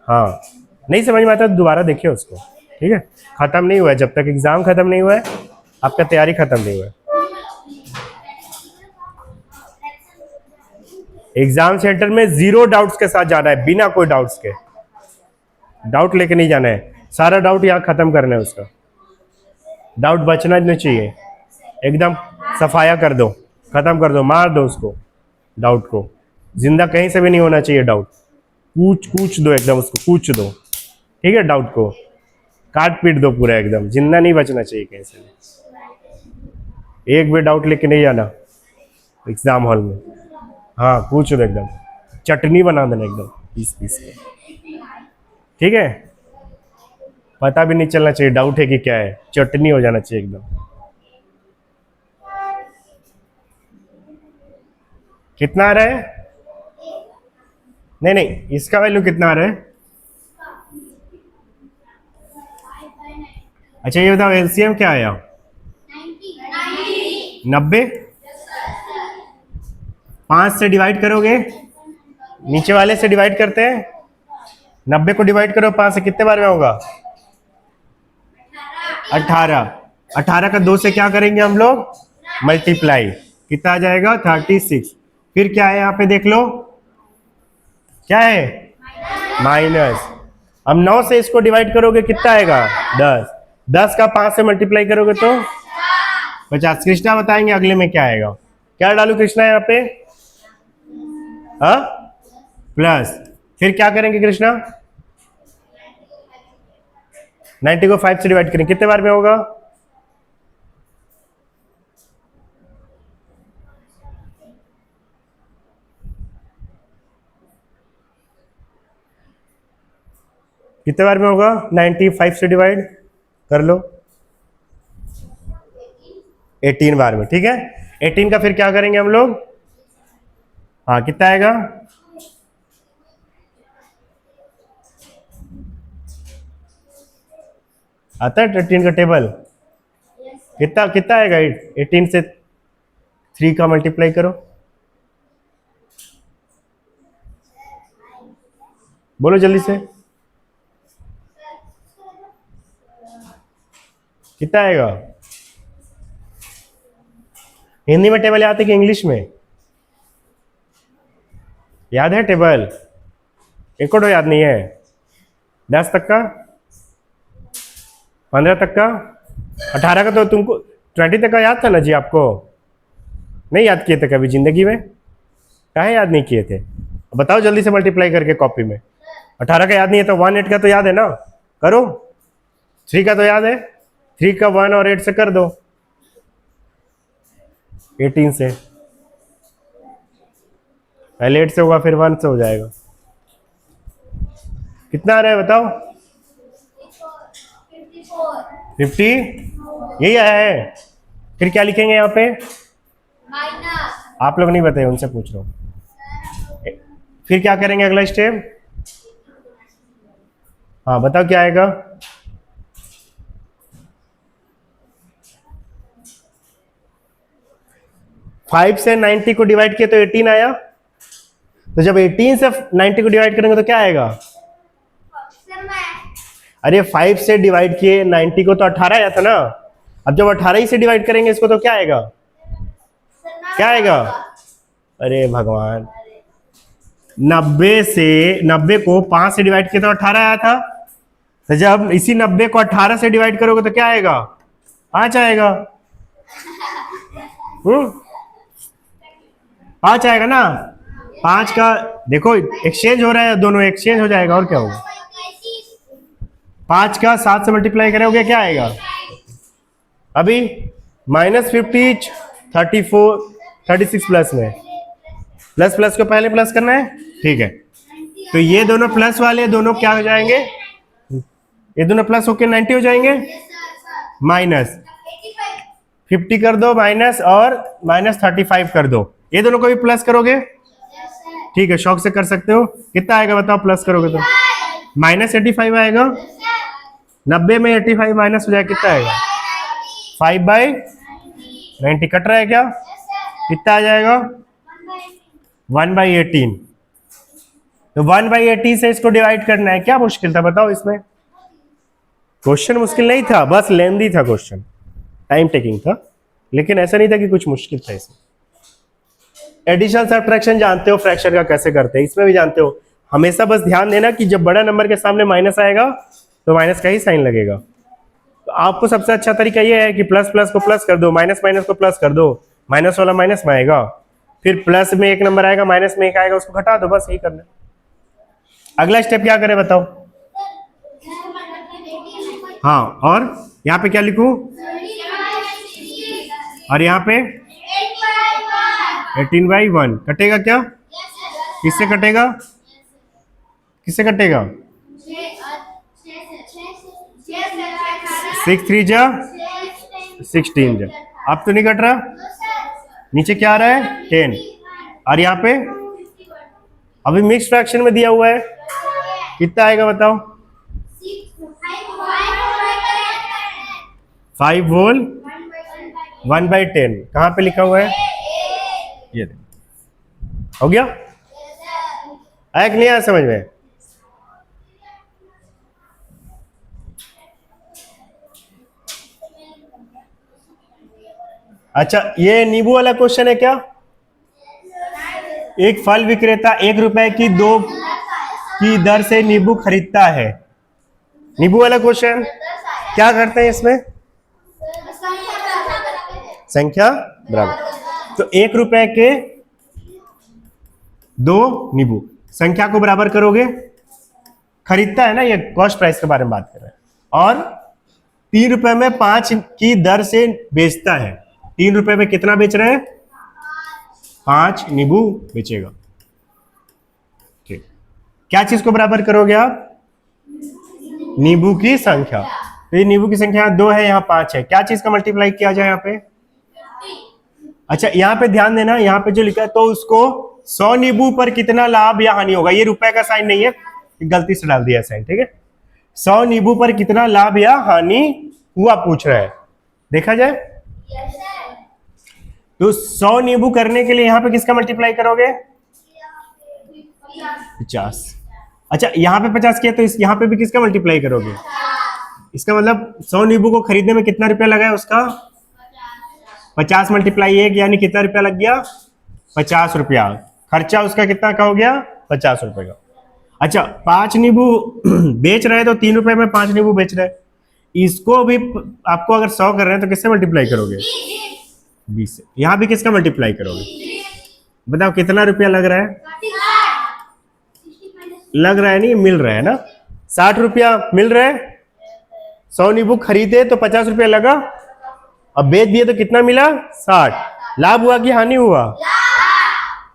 हाँ, नहीं समझ में आता तो दोबारा देखिए उसको, ठीक है? खत्म नहीं हुआ है, जब तक एग्जाम खत्म नहीं हुआ है आपका तैयारी खत्म नहीं हुआ है। एग्जाम सेंटर में 0 डाउट्स के साथ जाना है, बिना कोई डाउट्स के। डाउट लेके नहीं जाना है, सारा डाउट यहाँ खत्म करना है उसका। डाउट बचना नहीं चाहिए, एकदम सफाया कर दो, खत्म कर दो, मार दो उसको, डाउट को। जिंदा कहीं से भी नहीं होना चाहिए डाउट, कूच दो एकदम उसको, कूच दो, ठीक है? डाउट को काट पीट दो पूरा एकदम, जिंदा नहीं बचना चाहिए कहीं से भी। एक भी डाउट लेके नहीं जाना एग्जाम हॉल में। हाँ, कूच दो एकदम, चटनी बना देना एकदम पीस पीस के, ठीक है? पता भी नहीं चलना चाहिए डाउट है कि क्या है, चटनी हो जाना चाहिए एकदम। कितना आ रहा है? नहीं नहीं, इसका वैल्यू कितना आ रहा है? अच्छा ये बताओ एलसीएम क्या आया? 90। 5 से डिवाइड करोगे, नीचे वाले से डिवाइड करते हैं, 90 को डिवाइड करो 5 से, कितने बार में होगा? 18। 18 का 2 से क्या करेंगे हम लोग? मल्टीप्लाई, कितना आ जाएगा? 36। फिर क्या है यहाँ पे देख लो, क्या है? माइनस। अब 9 से इसको डिवाइड करोगे, कितना आएगा? 10। 10 का 5 से मल्टीप्लाई करोगे तो 50। कृष्णा बताएंगे अगले में क्या आएगा। क्या डालू कृष्णा यहाँ पे? हाँ, प्लस। फिर क्या करेंगे कृष्णा? 90 को 5 से डिवाइड करेंगे, कितने बार में होगा? कितने बार में होगा? 95 से डिवाइड कर लो, 18 बार में, ठीक है। 18 का फिर क्या करेंगे हम लोग, हाँ कितना आएगा, आता है 18 का टेबल, कितना कितना आएगा, 18 से 3 का मल्टीप्लाई करो, बोलो जल्दी से, कितना आएगा। हिंदी में टेबल याद है कि इंग्लिश में याद है टेबल, एक को याद नहीं है, 10 तक का, 15 तक का, 18 का तो तुमको 20 तक का याद था ना जी, आपको नहीं याद किए थे कभी जिंदगी में, काहे याद नहीं किए थे, बताओ जल्दी से मल्टीप्लाई करके कॉपी में। 18 का याद नहीं है तो 1 8 का तो याद है ना, करो। 3 का तो याद है, 3 का 1 और 8 से कर दो, 18 से, पहले 8 से होगा फिर 1 से हो जाएगा। कितना आ रहा है बताओ, 50, यही आया है। फिर क्या लिखेंगे यहाँ पे, माइनस, आप लोग नहीं बताइए, उनसे पूछ रहा हूँ। फिर क्या करेंगे अगला स्टेप, हाँ बताओ क्या आएगा, फाइव से 90 को डिवाइड किया तो 18 आया, तो जब 18 से 90 को डिवाइड करेंगे तो क्या आएगा, अरे 5 से डिवाइड किए 90 को तो 18 आया था ना, अब जब 18 ही से डिवाइड करेंगे इसको तो क्या आएगा, क्या आएगा, अरे भगवान, 90 को 5 से डिवाइड किया तो 18 आया था, तो जब इसी 90 को 18 से डिवाइड करोगे तो क्या आएगा, 5 आएगा। 5 आएगा ना, 5 का देखो एक्सचेंज हो रहा है, दोनों एक्सचेंज हो जाएगा और क्या होगा, 5 का 7 से मल्टीप्लाई करोगे क्या आएगा, अभी -50 34 36 प्लस में, प्लस प्लस को पहले प्लस करना है, ठीक है। तो ये दोनों प्लस वाले दोनों क्या हो जाएंगे, ये दोनों प्लस होके 90 हो जाएंगे, माइनस 50 कर दो माइनस और -35 कर दो, ये दोनों को भी प्लस करोगे, ठीक है, शौक से कर सकते हो। कितना आएगा बताओ प्लस करोगे तो, -85 आएगा, 90 में 85 माइनस हो जाएगा, कितना आएगा, 5/90 कट रहा है क्या, कितना आ जाएगा, 1/18। तो 1/18 से इसको डिवाइड करना है, क्या मुश्किल था बताओ इसमें, क्वेश्चन मुश्किल नहीं था, बस लेंदी था क्वेश्चन, टाइम टेकिंग था, लेकिन ऐसा नहीं था कि कुछ मुश्किल था इसमें। एडिशन सब्ट्रैक्शन जानते हो, फ्रैक्शन का कैसे करते हैं इसमें भी जानते हो, हमेशा बस ध्यान देना कि जब बड़ा नंबर के सामने माइनस आएगा तो माइनस का ही साइन लगेगा। तो आपको सबसे अच्छा तरीका ये है कि प्लस प्लस को प्लस कर दो, माइनस माइनस को प्लस कर दो, माइनस वाला माइनस में आएगा, फिर प्लस में एक नंबर आएगा, माइनस में एक आएगा, उसको घटा दो, बस यही करना। अगला स्टेप क्या करें बताओ, हाँ, और यहाँ पे क्या लिखूं, और यहाँ पे 18/1 कटेगा क्या, किससे कटेगा, किससे कटेगा, 6 3 जा 16 जा, अब तो नहीं कट रहा, नीचे क्या आ रहा है 10, और यहाँ पे अभी मिक्स फ्रैक्शन में दिया हुआ है, कितना आएगा बताओ, 5 होल 1/10, कहाँ पे लिखा हुआ है, ये हो गया, आया कि नहीं आया समझ में। अच्छा, ये नींबू वाला क्वेश्चन है क्या, एक फल विक्रेता 1 रुपए की 2 की दर से नींबू खरीदता है, नींबू वाला क्वेश्चन क्या करते हैं इसमें, संख्या बराबर, तो 1 रुपए के 2 नींबू, संख्या को बराबर करोगे, खरीदता है ना, ये कॉस्ट प्राइस के बारे में बात कर रहे हैं, और 3 रुपए में 5 की दर से बेचता है, 3 रुपए में कितना बेच रहे हैं, 5 नींबू बेचेगा, ठीक। क्या चीज को बराबर करोगे आप, नींबू की संख्या, तो ये नींबू की संख्या 2 है, यहाँ 5 है, क्या चीज का मल्टीप्लाई किया जाए यहाँ पे, अच्छा यहाँ पे ध्यान देना, यहाँ पे जो लिखा है तो उसको 100 नींबू पर कितना लाभ या हानि होगा, ये रुपए का साइन नहीं है, गलती से डाल दिया साइन, ठीक है। 100 नींबू पर कितना लाभ या हानि हुआ पूछ रहा है, देखा जाए। Yes sir. तो 100 नींबू करने के लिए यहाँ पे किसका मल्टीप्लाई करोगे, 50। अच्छा यहाँ पे 50 किया तो यहाँ पे भी किसका मल्टीप्लाई करोगे, इसका मतलब 100 नींबू को खरीदने में कितना रुपया लगा है उसका, 50 मल्टीप्लाई 1 यानी कितना रुपया लग गया, 50 रुपया। खर्चा उसका कितना का हो गया, 50 रुपए का। अच्छा 5 नींबू बेच रहे हैं तो 3 रुपए में 5 नींबू बेच रहे हैं, इसको भी आपको अगर 100 कर रहे हैं तो किससे मल्टीप्लाई करोगे, 20 से। यहाँ भी किसका मल्टीप्लाई करोगे, बताओ कितना रुपया लग रहा है, लग रहा है नहीं मिल रहा है ना, 60 रुपया मिल रहा है। 100 नींबू खरीदे तो 50 रुपया लगा, अब बेच दिए तो कितना मिला, 60। लाभ हुआ कि हानि हुआ,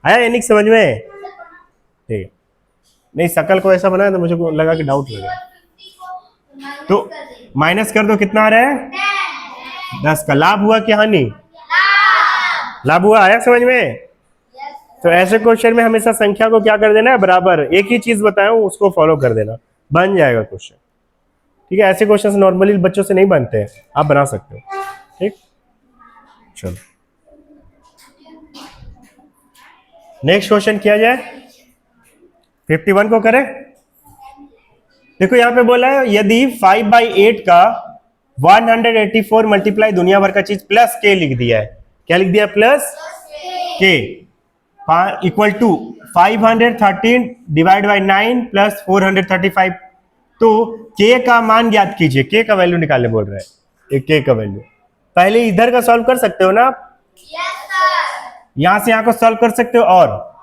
आया यानी समझ में, ठीक है। नहीं शकल को ऐसा बनाया तो मुझे लगा कि डाउट लगा, तो माइनस कर दो, कितना आ रहा है, 10 का। लाभ हुआ कि हानि, लाभ हुआ, आया समझ में। तो ऐसे क्वेश्चन में हमेशा संख्या को क्या कर देना है, बराबर। एक ही चीज बताया हूं उसको फॉलो कर देना, बन जाएगा क्वेश्चन, ठीक है। ऐसे क्वेश्चन नॉर्मली बच्चों से नहीं बनते हैं, आप बना सकते हो, ठीक। चलो नेक्स्ट क्वेश्चन किया जाए, 51 को करें। देखो यहाँ पे बोला है यदि 5/8 का 184 मल्टीप्लाई दुनिया भर का चीज प्लस के लिख दिया है, क्या लिख दिया, plus k, equal to 513 divide by 9 plus 435। तो के का मान ज्ञात कीजिए, के का वैल्यू निकालने बोल रहे हैं, के का वैल्यू। पहले इधर का सॉल्व कर सकते हो ना आप, यहां से यहां को सॉल्व कर सकते हो, और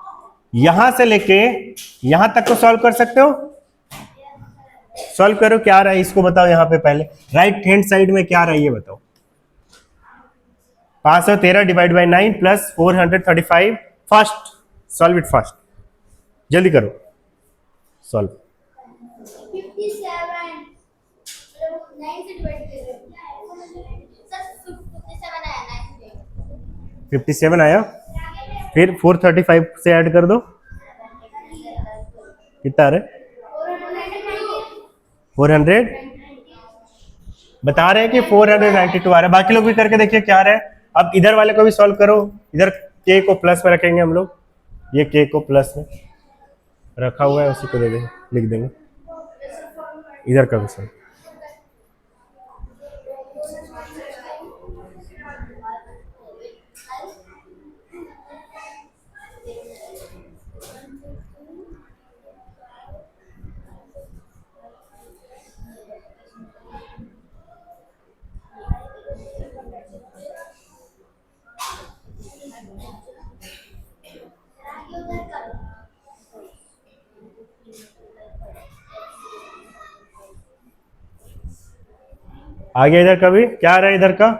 यहां से लेके यहां तक को सॉल्व कर सकते हो। सॉल्व करो, क्या आ रहा है इसको बताओ। यहाँ पे पहले राइट हैंड साइड में क्या आ रहा है ये बताओ, 513 divide by 9 plus 435। Fast solve it, fast जल्दी करो सॉल्व। 57 9 से डिवाइड कर सर, 57 आया, फिर 435 से ऐड कर दो, कितना आ रहा है, 400। बता रहे हैं कि 492 आ रहा है, बाकी लोग भी करके देखिए क्या आ रहा है। अब इधर वाले को भी सॉल्व करो, इधर के को प्लस में रखेंगे हम लोग, ये के को प्लस में रखा हुआ है उसी को दे देंगे, लिख देंगे इधर का भी सॉल्व। आगे इधर का भी क्या आ रहा है, इधर का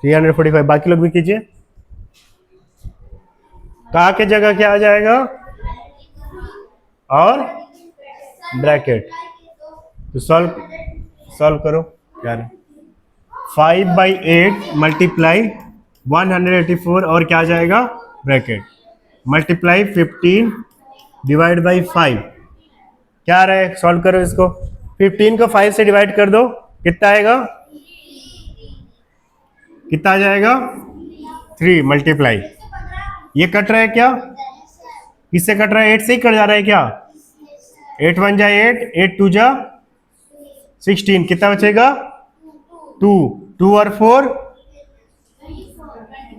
345। बाकी लोग भी कीजिए, का के जगह क्या आ जाएगा, और ब्रैकेट। तो सॉल्व करो, क्या है 5/8 मल्टीप्लाई 184 और क्या आ जाएगा, ब्रैकेट, मल्टीप्लाई 15 डिवाइड बाई 5। क्या आ रहा है, सॉल्व करो इसको। 15 को 5 से डिवाइड कर दो, कितना आएगा, कितना आ जाएगा, 3 मल्टीप्लाई, ये कट रहा है क्या, किससे कट रहा है, 8 से ही कट जा रहा है क्या, 8 1 जा 8, 8 2 जा 16, कितना बचेगा 2, 2 और 4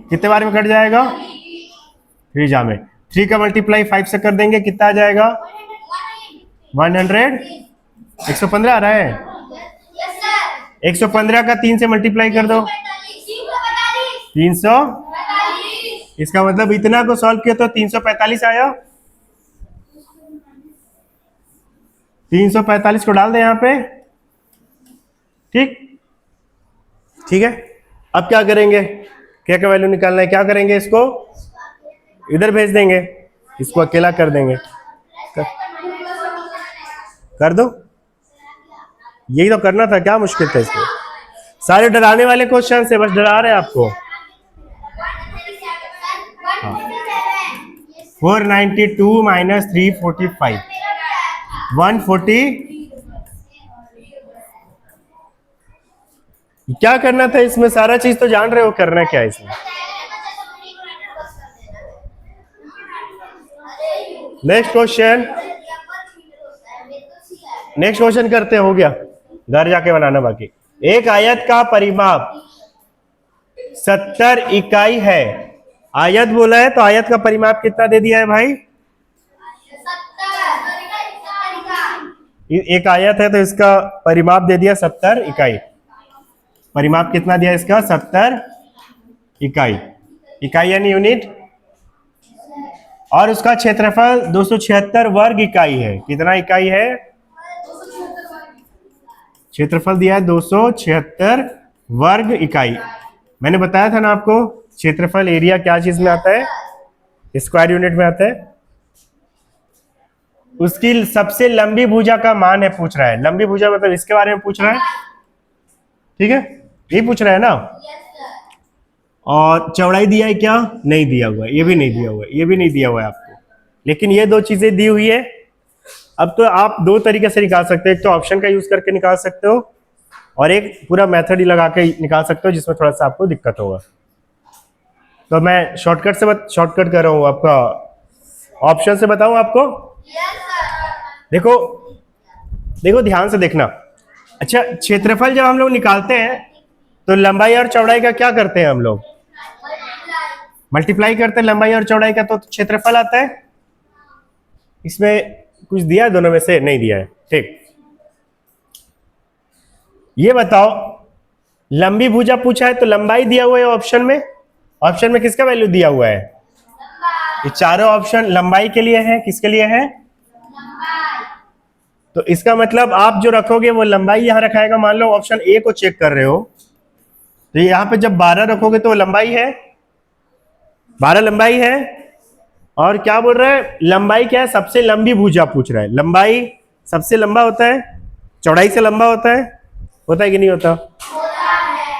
कितने बार में कट जाएगा, 3 जा में। 3 का मल्टीप्लाई 5 से कर देंगे, कितना आ जाएगा 100, 115 आ रहा है, 115 का 3 से मल्टीप्लाई कर दो, 300। इसका मतलब इतना को सॉल्व किया तो 345 आया, 345 को डाल दे यहाँ पे, ठीक, ठीक है। अब क्या करेंगे, क्या का वैल्यू निकालना है, क्या करेंगे, इसको इधर भेज देंगे, इसको अकेला कर देंगे, कर दो, यही तो करना था, क्या मुश्किल था इसमें। सारे डराने वाले क्वेश्चन से बस डरा रहे हैं आपको, 492 माइनस 345 140। क्या करना था इसमें? सारा चीज तो जान रहे हो, करना क्या है इसमें? नेक्स्ट क्वेश्चन, नेक्स्ट क्वेश्चन करते हैं। हो गया, घर जाके बनाना बाकी। एक आयत का परिमाप 70 इकाई है। आयत बोला है तो आयत का परिमाप कितना दे दिया है भाई? एक आयत है तो इसका परिमाप दे दिया 70 इकाई। परिमाप कितना दिया इसका? 70 इकाई। इकाई यानी यूनिट। और उसका क्षेत्रफल 276 वर्ग इकाई है। कितना इकाई है? क्षेत्रफल दिया है 276 वर्ग इकाई। मैंने बताया था ना आपको, क्षेत्रफल एरिया क्या चीज में आता है? स्क्वायर यूनिट में आता है। उसकी सबसे लंबी भुजा का मान है पूछ रहा है। लंबी भुजा मतलब इसके बारे में पूछ रहा है, ठीक है, ये पूछ रहा है ना। और चौड़ाई दिया है क्या? नहीं दिया हुआ है, ये भी नहीं दिया हुआ है, ये भी नहीं दिया हुआ है आपको, लेकिन ये दो चीजें दी हुई है। अब तो आप दो तरीके से निकाल सकते हो, एक तो ऑप्शन का यूज करके निकाल सकते हो और एक पूरा मेथड ही लगा के निकाल सकते हो, जिसमें थोड़ा सा आपको दिक्कत होगा। तो मैं शॉर्टकट कर रहा हूँ आपका। ऑप्शन से बताऊं आपको? देखो देखो, ध्यान से देखना। अच्छा, क्षेत्रफल जब हम लोग निकालते हैं तो लंबाई और चौड़ाई का क्या करते हैं हम लोग? मल्टीप्लाई करते हैं लंबाई और चौड़ाई का, तो क्षेत्रफल आता है। इसमें कुछ दिया है दोनों में से? नहीं दिया है, ठीक। ये बताओ, लंबी भुजा पूछा है तो लंबाई दिया हुआ है ऑप्शन में। ऑप्शन में किसका वैल्यू दिया हुआ है? ये चारों ऑप्शन लंबाई के लिए है। किसके लिए है? तो इसका मतलब आप जो रखोगे वो लंबाई यहां रखाएगा। मान लो ऑप्शन ए को चेक कर रहे हो, तो यहां पे जब 12 रखोगे तो वो लंबाई है, 12 लंबाई है। और क्या बोल रहा है? लंबाई क्या है? सबसे लंबी भुजा पूछ रहा है। लंबाई सबसे लंबा होता है, चौड़ाई से लंबा होता है कि नहीं होता?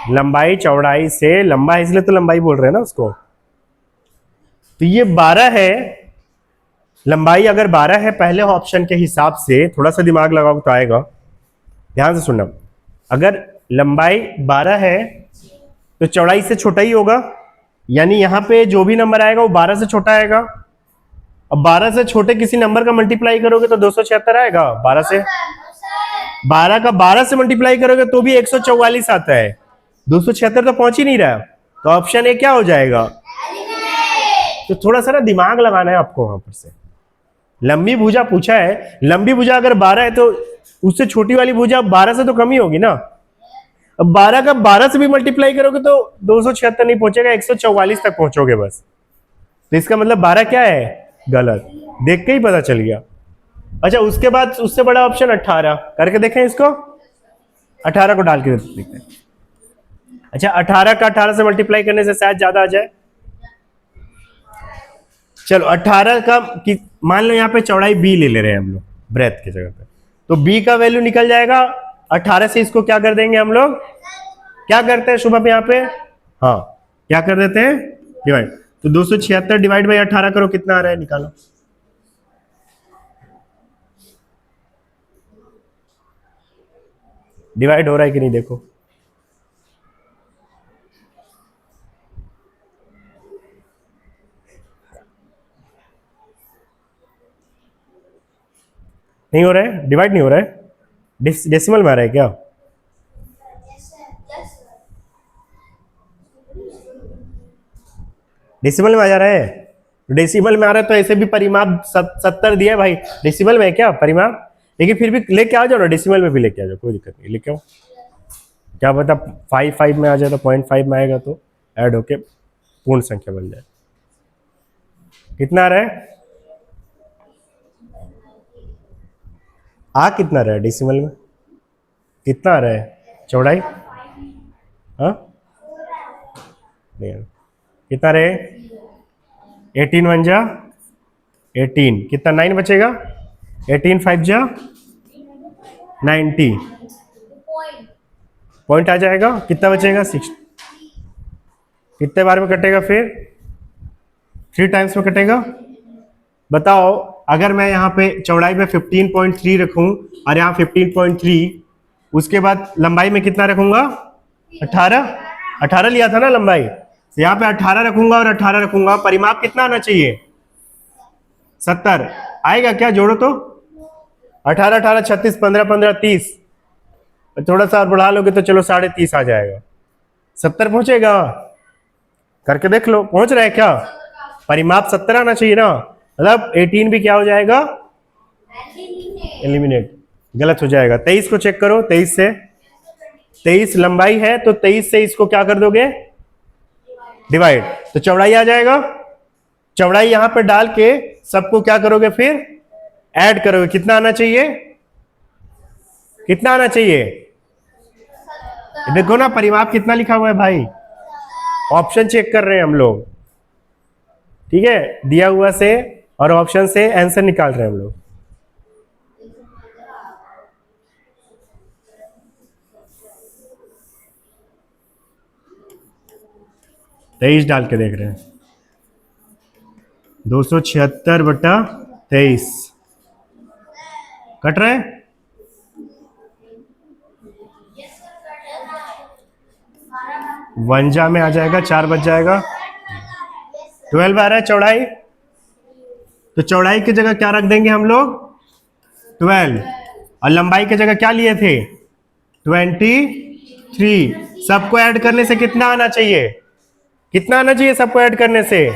लंबाई चौड़ाई से लंबा है, इसलिए तो लंबाई बोल रहे हैं ना उसको। तो ये 12 है, लंबाई अगर 12 है पहले ऑप्शन के हिसाब से, थोड़ा सा दिमाग लगाओ तो आएगा। ध्यान से सुनना, अगर लंबाई 12 है तो चौड़ाई से छोटा ही होगा, यानी यहां पे जो भी नंबर आएगा वो 12 से छोटा आएगा। अब 12 से छोटे किसी नंबर का मल्टीप्लाई करोगे तो 276 आएगा। 12 से 12 का 12 से मल्टीप्लाई करोगे तो भी 144 आता है। 276 तो पहुंच ही नहीं रहा, तो ऑप्शन ए क्या हो जाएगा? तो थोड़ा सा ना दिमाग लगाना है आपको वहां पर से। लंबी भुजा पूछा है, लंबी भुजा अगर 12 है तो उससे छोटी वाली भुजा 12 से तो कम ही होगी ना। अब 12 का 12 से भी मल्टीप्लाई करोगे तो 276 नहीं पहुंचेगा, 144 तक पहुंचोगे बस। तो इसका मतलब 12 क्या है? गलत। देख के ही पता चल गया। अच्छा, उसके बाद उससे बड़ा ऑप्शन 18 करके देखें इसको। 18 को डाल के देखते हैं। अच्छा, 18 का 18 से मल्टीप्लाई करने से शायद ज्यादा आ जाए। चलो 18 का मान लो यहाँ पे चौड़ाई b ले रहे हैं हम लोग ब्रेथ की जगह पे, तो b का वैल्यू निकल जाएगा 18 से। इसको क्या कर देंगे हम लोग? क्या करते हैं शुभम यहाँ पे? हाँ, क्या कर देते हैं? डिवाइड। तो 276 डिवाइड बाई 18 करो, कितना आ रहा है? निकालो। डिवाइड हो रहा है कि नहीं देखो। नहीं हो रहा है, डिवाइड नहीं हो रहा है, डेसिमल में आ रहा है क्या? डेसिमल में आ जा रहा है। डेसिमल में आ रहा है तो ऐसे भी परिमाप 70 दिया है भाई। डेसिमल में है क्या परिमाप? लेकिन फिर भी लेके आ जाओ ना, डेसिमल में भी लेके आ जाओ, कोई दिक्कत नहीं, लेके आओ। क्या पता 5 में आ जाए तो 0.5 में आएगा तो ऐड होके पूर्ण संख्या बन जाए। कितना आ रहा है? कितना रहा है डेसिमल में? कितना आ रहा है चौड़ाई? हाँ, कितना रहे? 18 1 जा 18, कितना 9 बचेगा? 18 5 जा 90, पॉइंट आ जाएगा। कितना बचेगा? 6। कितने बार में कटेगा फिर? 3 टाइम्स में कटेगा। बताओ, अगर मैं यहाँ पे चौड़ाई पे 15.3 रखूं और यहाँ 15.3, उसके बाद लंबाई में कितना रखूंगा? 18। 18 लिया था ना लंबाई, तो यहाँ पे 18 रखूंगा और 18 रखूंगा, परिमाप कितना आना चाहिए? 70 आएगा क्या? जोड़ो तो, 18 18 36, 15 15 30, थोड़ा सा और बढ़ा लोगे तो चलो 30.5 आ जाएगा। 70 पहुंचेगा? करके देख लो, पहुंच रहा है क्या? परिमाप 70 आना चाहिए ना, मतलब 18 भी क्या हो जाएगा? एलिमिनेट। गलत हो जाएगा। 23 को चेक करो, 23 से, 23 लंबाई है तो 23 से इसको क्या कर दोगे? डिवाइड, तो चौड़ाई आ जाएगा। चौड़ाई यहां पर डाल के सबको क्या करोगे? फिर ऐड करोगे। कितना आना चाहिए? कितना आना चाहिए? देखो ना परिमाप कितना लिखा हुआ है भाई, ऑप्शन चेक कर रहे हैं हम लोग, ठीक है, दिया हुआ से और ऑप्शन से आंसर निकाल रहे हैं हम लोग। तेईस डाल के देख रहे हैं, 276/23 कट रहा है। वंजा में आ जाएगा, 4 बच जाएगा। 12 आ रहा है चौड़ाई, तो चौड़ाई की जगह क्या रख देंगे हम लोग? 12, और लंबाई की जगह क्या लिए थे? 23। सबको ऐड करने से कितना आना चाहिए? कितना आना चाहिए सबको ऐड करने से?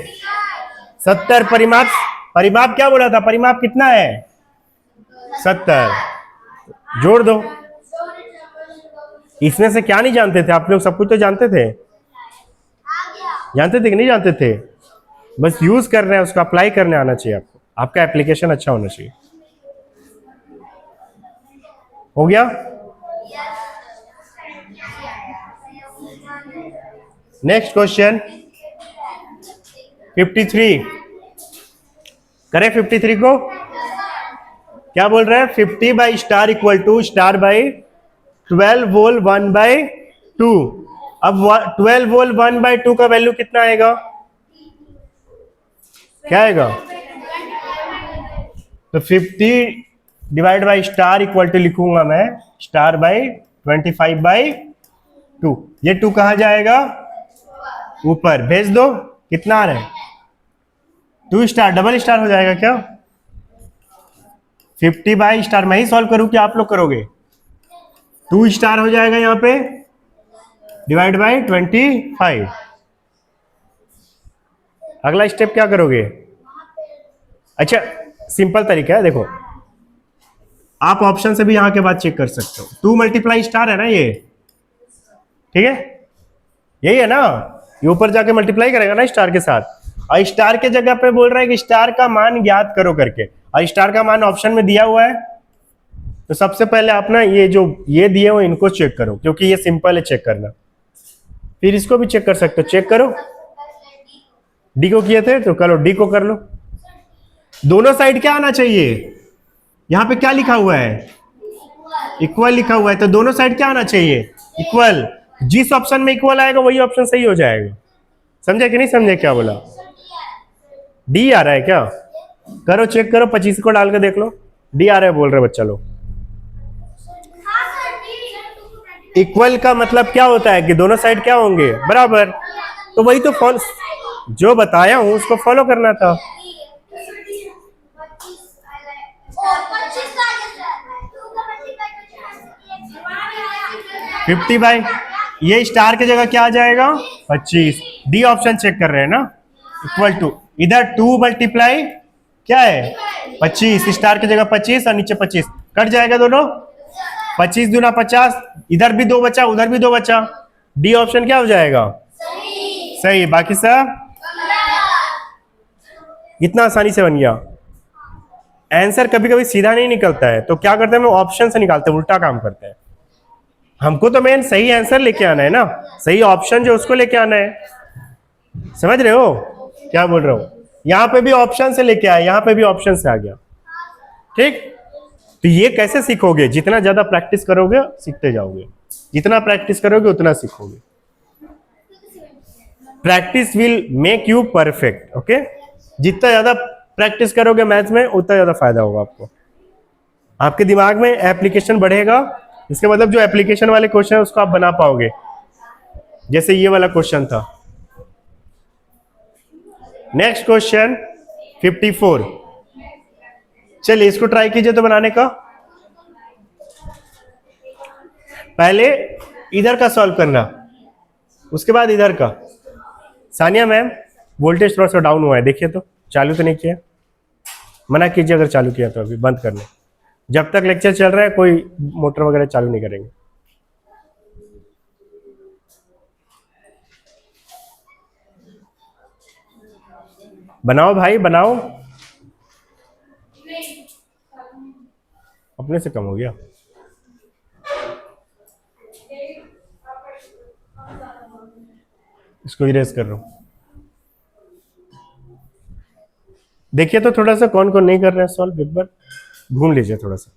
70। परिमाप क्या बोला था? परिमाप कितना है? 70। जोड़ दो। इसमें से क्या नहीं जानते थे आप लोग? सब कुछ तो जानते थे। जानते थे कि नहीं जानते थे? बस यूज कर रहे हैं, उसको अप्लाई करने आना चाहिए आपको, आपका एप्लीकेशन अच्छा होना चाहिए। हो गया? नेक्स्ट क्वेश्चन 53 करें। 53 को क्या बोल रहे हैं? 50 by star equal to star by 12 whole 1/2। अब 12 वोल 1/2 का वैल्यू कितना आएगा? क्या आएगा? तो 50 divide by star equal to लिखूंगा मैं स्टार बाई 25/2। ये 2 कहा जाएगा? ऊपर भेज दो। कितना आ रहा है? 2 स्टार, डबल स्टार हो जाएगा क्या? 50 बाई स्टार मैं ही सॉल्व करूं कि आप लोग करोगे? 2 स्टार हो जाएगा यहाँ पे, डिवाइड बाई 25। अगला स्टेप क्या करोगे? अच्छा, सिंपल तरीका है, देखो आप ऑप्शन से भी यहां के बाद चेक कर सकते हो। 2 मल्टीप्लाई स्टार है ना ये, ठीक है, यही है ना, ये ऊपर जाके मल्टीप्लाई करेगा ना स्टार के साथ, और स्टार के जगह पे बोल रहा है कि स्टार का मान ज्ञात करो करके, और स्टार का मान ऑप्शन में दिया हुआ है। तो सबसे पहले आप ना ये जो ये दिए हुए इनको चेक करो, क्योंकि ये सिंपल है चेक करना। फिर इसको भी चेक कर सकते हो, चेक करो। डी को किए थे तो करो, डी को कर लो। दोनों साइड क्या आना चाहिए? यहां पे क्या लिखा हुआ है? इक्वल लिखा हुआ है, तो दोनों साइड क्या आना चाहिए? इक्वल। जिस ऑप्शन में इक्वल आएगा वही ऑप्शन सही हो जाएगा। समझे कि नहीं समझे क्या बोला? डी आ रहा है क्या? करो चेक करो, 25 को डाल के देख लो। डी आ रहा है बोल रहे बच्चा लोग। इक्वल का मतलब क्या होता है कि दोनों साइड क्या होंगे? बराबर। तो वही तो फॉलो, जो बताया हूं उसको फॉलो करना था। 50 बाई ये स्टार की जगह क्या आ जाएगा? 25। डी ऑप्शन चेक कर रहे हैं ना, इक्वल टू इधर 2 मल्टीप्लाई क्या है? 25, स्टार की जगह 25 और नीचे 25, कट जाएगा दोनों। 25 दूना 50, इधर भी 2 बचा उधर भी 2 बचा, डी ऑप्शन क्या हो जाएगा? सही। बाकी सब इतना आसानी से बन गया। आंसर कभी कभी सीधा नहीं निकलता है, तो क्या करते हैं हम ऑप्शन से निकालते हैं, उल्टा काम करते हैं। हमको तो मेन सही आंसर लेके आना है ना, सही ऑप्शन जो उसको लेके आना है। समझ रहे हो क्या बोल रहा हूं? यहां पे भी ऑप्शन से लेके आया, यहां पे भी ऑप्शन से आ गया, ठीक। तो ये कैसे सीखोगे? जितना ज्यादा प्रैक्टिस करोगे सीखते जाओगे, जितना प्रैक्टिस करोगे उतना सीखोगे। Practice will make you perfect. Okay, जितना ज्यादा प्रैक्टिस करोगे मैथ्स में उतना ज्यादा फायदा होगा आपको, आपके दिमाग में एप्लीकेशन बढ़ेगा। इसके मतलब जो एप्लीकेशन वाले क्वेश्चन है उसको आप बना पाओगे, जैसे ये वाला क्वेश्चन था। नेक्स्ट क्वेश्चन 54, चलिए इसको ट्राई कीजिए तो बनाने का। पहले इधर का सॉल्व करना, उसके बाद इधर का। सानिया मैम वोल्टेज थोड़ा सा डाउन हुआ है, देखिए तो चालू तो नहीं किया, मना कीजिए अगर चालू किया तो अभी बंद करने। जब तक लेक्चर चल रहा है कोई मोटर वगैरह चालू नहीं करेंगे। बनाओ भाई बनाओ, अपने से कम हो गया। इसको इरेज कर रहा हूं, देखिए तो थोड़ा सा कौन कौन नहीं कर रहे हैं सॉल्व, एक बार घूम लीजिए थोड़ा सा।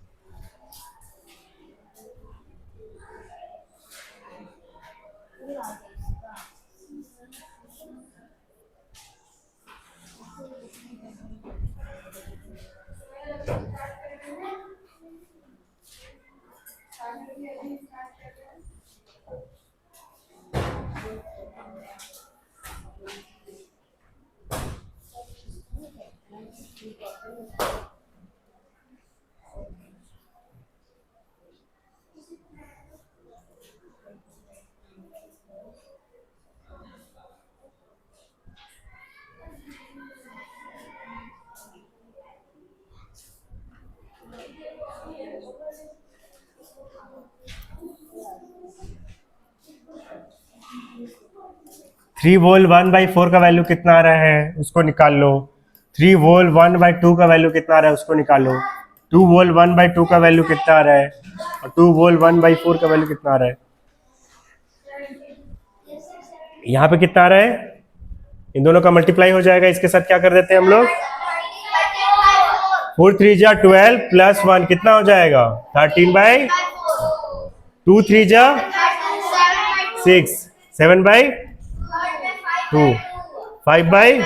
थ्री वोल 1/4 का वैल्यू कितना आ रहा है उसको निकाल लो। 3 वोल 1/2 का वैल्यू कितना आ रहा है उसको निकालो। 2 वोल 1/2 का वैल्यू कितना आ रहा है, और 2 वोल 1/4 का वैल्यू कितना आ रहा है। यहाँ पे कितना आ रहा है, इन दोनों का मल्टीप्लाई हो जाएगा, इसके साथ क्या कर देते हैं हम लोग, 4 3 जा 12 प्लस 1 कितना हो जाएगा 13/2, 3 जा 6, 7/2, 5/2,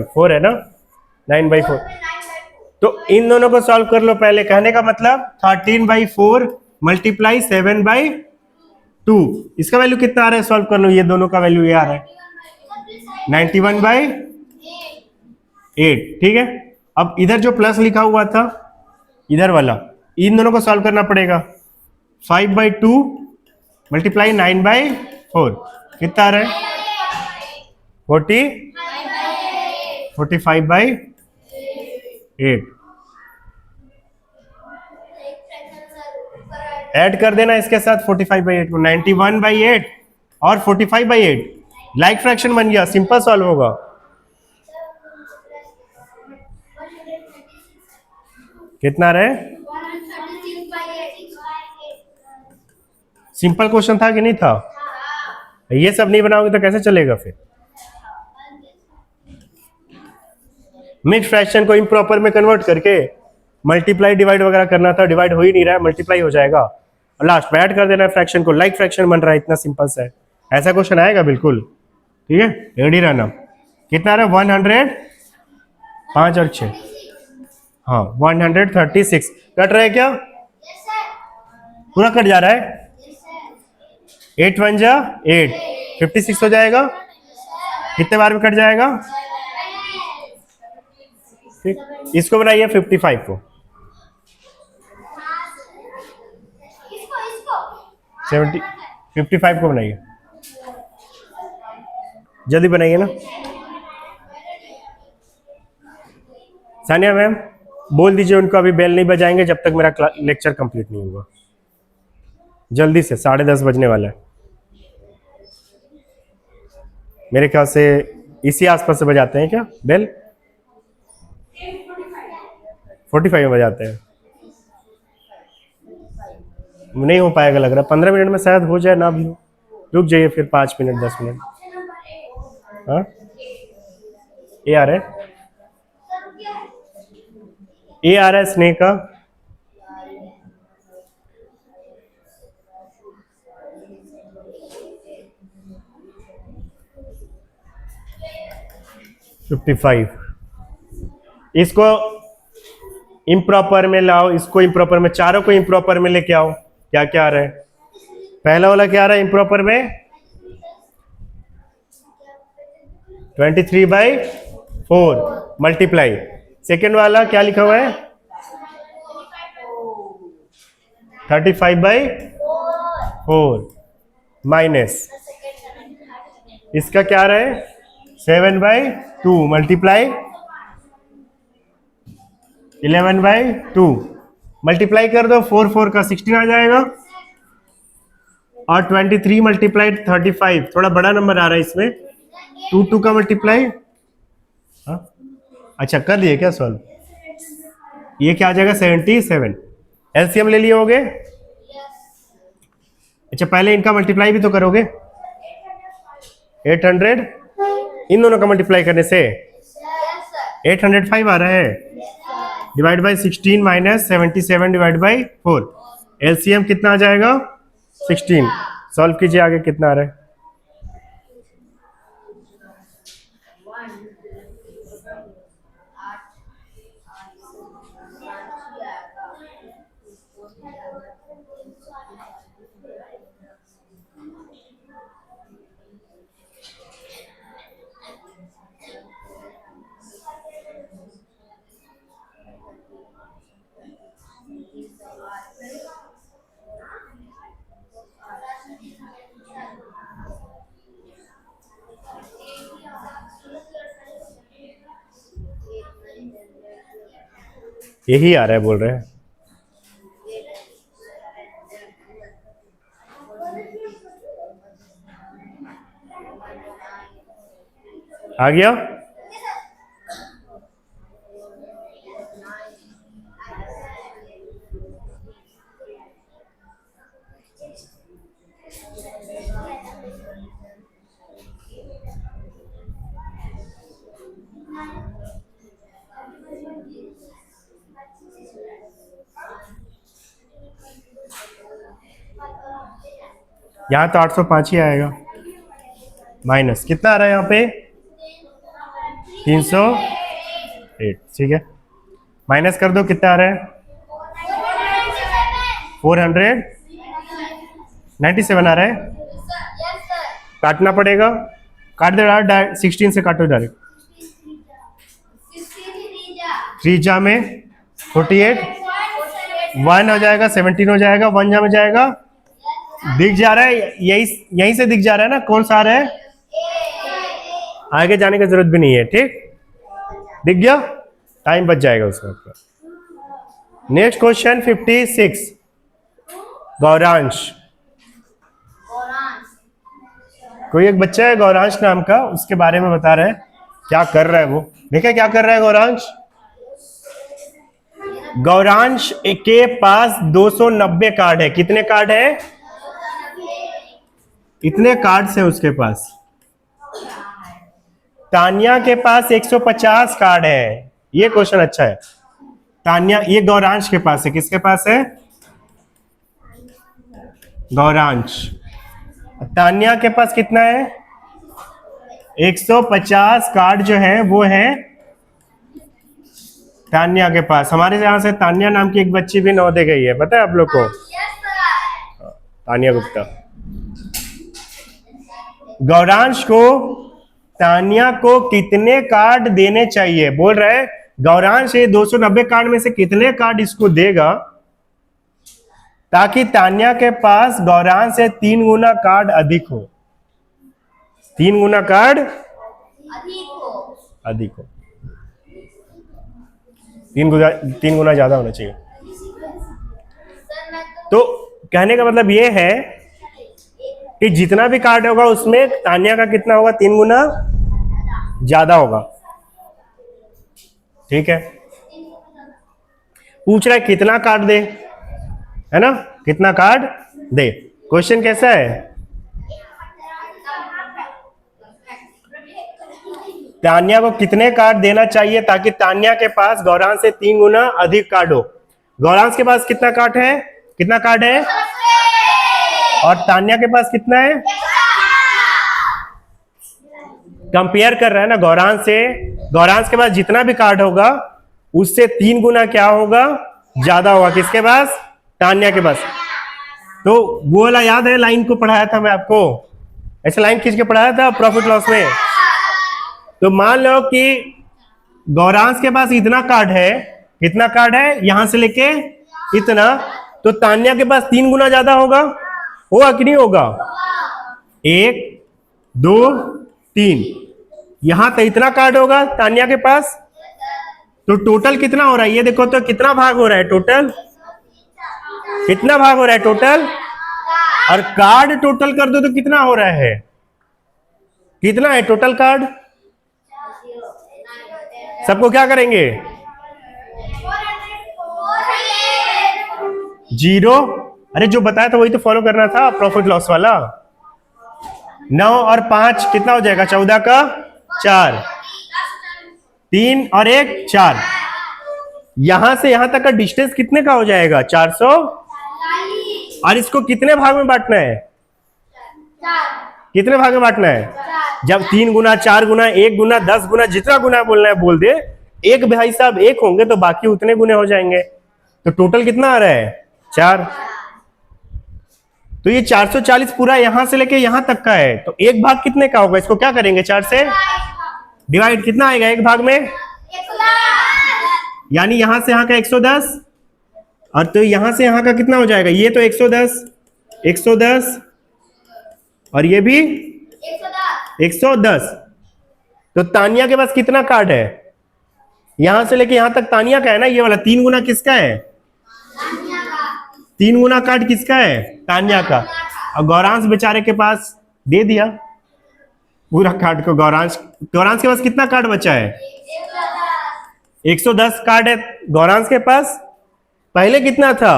4 है ना, 9/4। तो इन दोनों को सॉल्व कर लो पहले, कहने का मतलब 13/4 मल्टीप्लाई 7/2, इसका वैल्यू कितना आ रहा है सॉल्व कर लो, ये दोनों का वैल्यू ये आ रहा है 91/8, ठीक है। अब इधर जो प्लस लिखा हुआ था इधर वाला, इन दोनों को सॉल्व करना पड़ेगा। 5/2 मल्टीप्लाई 9/4 कितना आ रहा है 45/8। ऐड कर देना इसके साथ 45/8 को, 91/8 और 45/8 लाइक फ्रैक्शन बन गया, सिंपल सॉल्व होगा। कितना रहे, सिंपल क्वेश्चन था कि नहीं था, ये सब नहीं बनाओगे तो कैसे चलेगा फिर। मिक्स फ्रैक्शन को इम्प्रॉपर में कन्वर्ट करके मल्टीप्लाई डिवाइड वगैरह करना था, डिवाइड हो ही नहीं रहा है, मल्टीप्लाई हो जाएगा और लास्ट में ऐड कर देना है फ्रैक्शन को, लाइक फ्रैक्शन बन रहा है, इतना सिंपल सा है। ऐसा क्वेश्चन आएगा बिल्कुल, ठीक है, रेडी रहना। कितना रहा 100, 5 और 6, हाँ 136। कट रहा है क्या, पूरा कट जा रहा है, 8 1 जा 8, 56 हो जाएगा, कितने बार में कट जाएगा, ठीक। इसको बनाइए 55 को, 55 को बनाइए, जल्दी बनाइए ना। सानिया मैम बोल दीजिए उनको अभी बेल नहीं बजाएंगे जब तक मेरा लेक्चर कंप्लीट नहीं होगा, जल्दी से 10:30 बजने वाला है, मेरे ख्याल से इसी आसपास से बजाते हैं क्या बेल, 45 में बजाते हैं, नहीं हो पाएगा लग रहा है, 15 मिनट में शायद हो जाए, ना भी हो रुक जाइए फिर 5 मिनट 10 मिनट। हाँ ये आ रहा है, ये आ रहा है स्नेह का, 55। इसको इम्प्रॉपर में लाओ, इसको इम्प्रॉपर में, चारों को इम्प्रॉपर में लेके आओ। क्या क्या आ रहा है? पहला वाला क्या आ रहा है इम्प्रॉपर में? 23/4 मल्टीप्लाई। सेकेंड वाला क्या लिखा हुआ है? 35/4 माइनस, इसका क्या आ रहा है? 7/2 मल्टीप्लाई 11/2 मल्टीप्लाई कर दो, 4 का 16 आ जाएगा, और 23 मल्टीप्लाई 35, थोड़ा बड़ा नंबर आ रहा है इसमें, 2 का मल्टीप्लाई। अच्छा कर दिए क्या सॉल्व? ये क्या आ जाएगा? 77। एलसीएम ले लिए होगे? अच्छा पहले इनका मल्टीप्लाई भी तो करोगे। 800, इन दोनों का मल्टीप्लाई करने से 805 आ रहा है, divide by 16 minus 77 divide by 4। LCM कितना आ जाएगा? 16। सॉल्व कीजिए, आगे कितना आ रहा है? यही आ रहा है बोल रहे हैं। आ गया? यहाँ तो 805 ही आएगा, माइनस कितना आ रहा है यहाँ पे? 308। ठीक है, माइनस कर दो, कितना आ रहा है? 497 आ रहा है। काटना पड़ेगा, काट दे डायरेक्ट, 16 से काटो डायरेक्ट। 3 जा में 48, 1 हो जाएगा, 17 हो जाएगा, 1 जा में जाएगा, दिख जा रहा है, यहीं से दिख जा रहा है ना, कौन सा आ रहा है? आगे जाने की जरूरत भी नहीं है। ठीक, दिख गया, टाइम बच जाएगा उसमें। Next question 56, Gauransh. कोई एक बच्चा है गौरांश नाम का, उसके बारे में बता रहा है क्या कर रहा है वो। देखा क्या कर रहा है गौरांश? गौरांश के पास 290 कार्ड है। कितने कार्ड है? इतने कार्ड्स है उसके पास। तानिया के पास 150 कार्ड है। ये क्वेश्चन अच्छा है। तानिया, ये गौरांश के पास है। किसके पास है? गौरांश। तानिया के पास कितना है? 150 कार्ड जो है वो है तानिया के पास। हमारे यहां से तानिया नाम की एक बच्ची भी नवोदय गई है, पता है आप लोग को? तानिया गुप्ता। गौरांश को तानिया को कितने कार्ड देने चाहिए? बोल रहे हैं गौरांश ये 290 कार्ड में से कितने कार्ड इसको देगा ताकि तानिया के पास गौरांश से 3 गुना कार्ड अधिक हो। 3 गुना कार्ड अधिक हो। 3 गुना ज्यादा होना चाहिए। तो कहने का मतलब ये है कि जितना भी कार्ड होगा उसमें तानिया का कितना होगा? 3 गुना ज्यादा होगा। ठीक है, पूछ रहा है कितना कार्ड दे, है ना? कितना कार्ड दे। क्वेश्चन कैसा है? तानिया को कितने कार्ड देना चाहिए ताकि तानिया के पास गौरांश से 3 गुना अधिक कार्ड हो। गौरांश के पास कितना कार्ड है? कितना कार्ड है? और तानिया के पास कितना है? कंपेयर कर रहा है ना, गौरांश से गौरांश के पास जितना भी कार्ड होगा उससे 3 गुना क्या होगा, ज्यादा होगा। किसके पास? तान्या के पास। तो वो वाला याद है, लाइन को पढ़ाया था मैं आपको, ऐसे लाइन खींच के पढ़ाया था प्रॉफिट लॉस में। तो मान लो कि गौरांश के पास इतना कार्ड है, कितना कार्ड है, यहां से लेके इतना, तो तान्या के पास 3 गुना ज्यादा होगा कि नहीं होगा? 1 2 3, यहां तो इतना कार्ड होगा तान्या के पास, तो टोटल कितना हो रहा है ये देखो तो, कितना भाग हो रहा है टोटल, कितना भाग हो रहा है टोटल, और कार्ड टोटल कर दो तो कितना हो रहा है, कितना है टोटल कार्ड। सबको क्या करेंगे? 0, अरे जो बताया था वही तो फॉलो करना था, प्रॉफिट लॉस वाला। 9 और 5 कितना हो जाएगा? 14 का 4, 3 और 1 4, यहां से यहां तक का डिस्टेंस कितने का हो जाएगा? 400। और इसको कितने भाग में बांटना है? कितने भाग में बांटना है? जब 3 गुना 4 गुना 1 गुना 10 गुना जितना गुना बोलना है बोल दे, एक भाई साहब 1 होंगे तो बाकी उतने गुने हो जाएंगे। तो टोटल कितना आ रहा है? 4। तो ये 440 पूरा यहां से लेके यहां तक का है, तो एक भाग कितने का होगा? इसको क्या करेंगे? 4 से डिवाइड, कितना आएगा एक भाग में? यानी यहां से यहां का 110, और तो यहां से यहां का कितना हो जाएगा? ये तो 110 110, और ये भी 110। तो तानिया के पास कितना कार्ड है? यहां से लेके यहां तक तानिया का है ना, ये वाला 3 गुना किसका है? 3 गुना कार्ड किसका है? तानिया का। और गौरांश बेचारे के पास दे दिया पूरा कार्ड को। गौरांश के पास कितना कार्ड बचा है? 110 कार्ड है गौरांश के पास। पहले कितना था?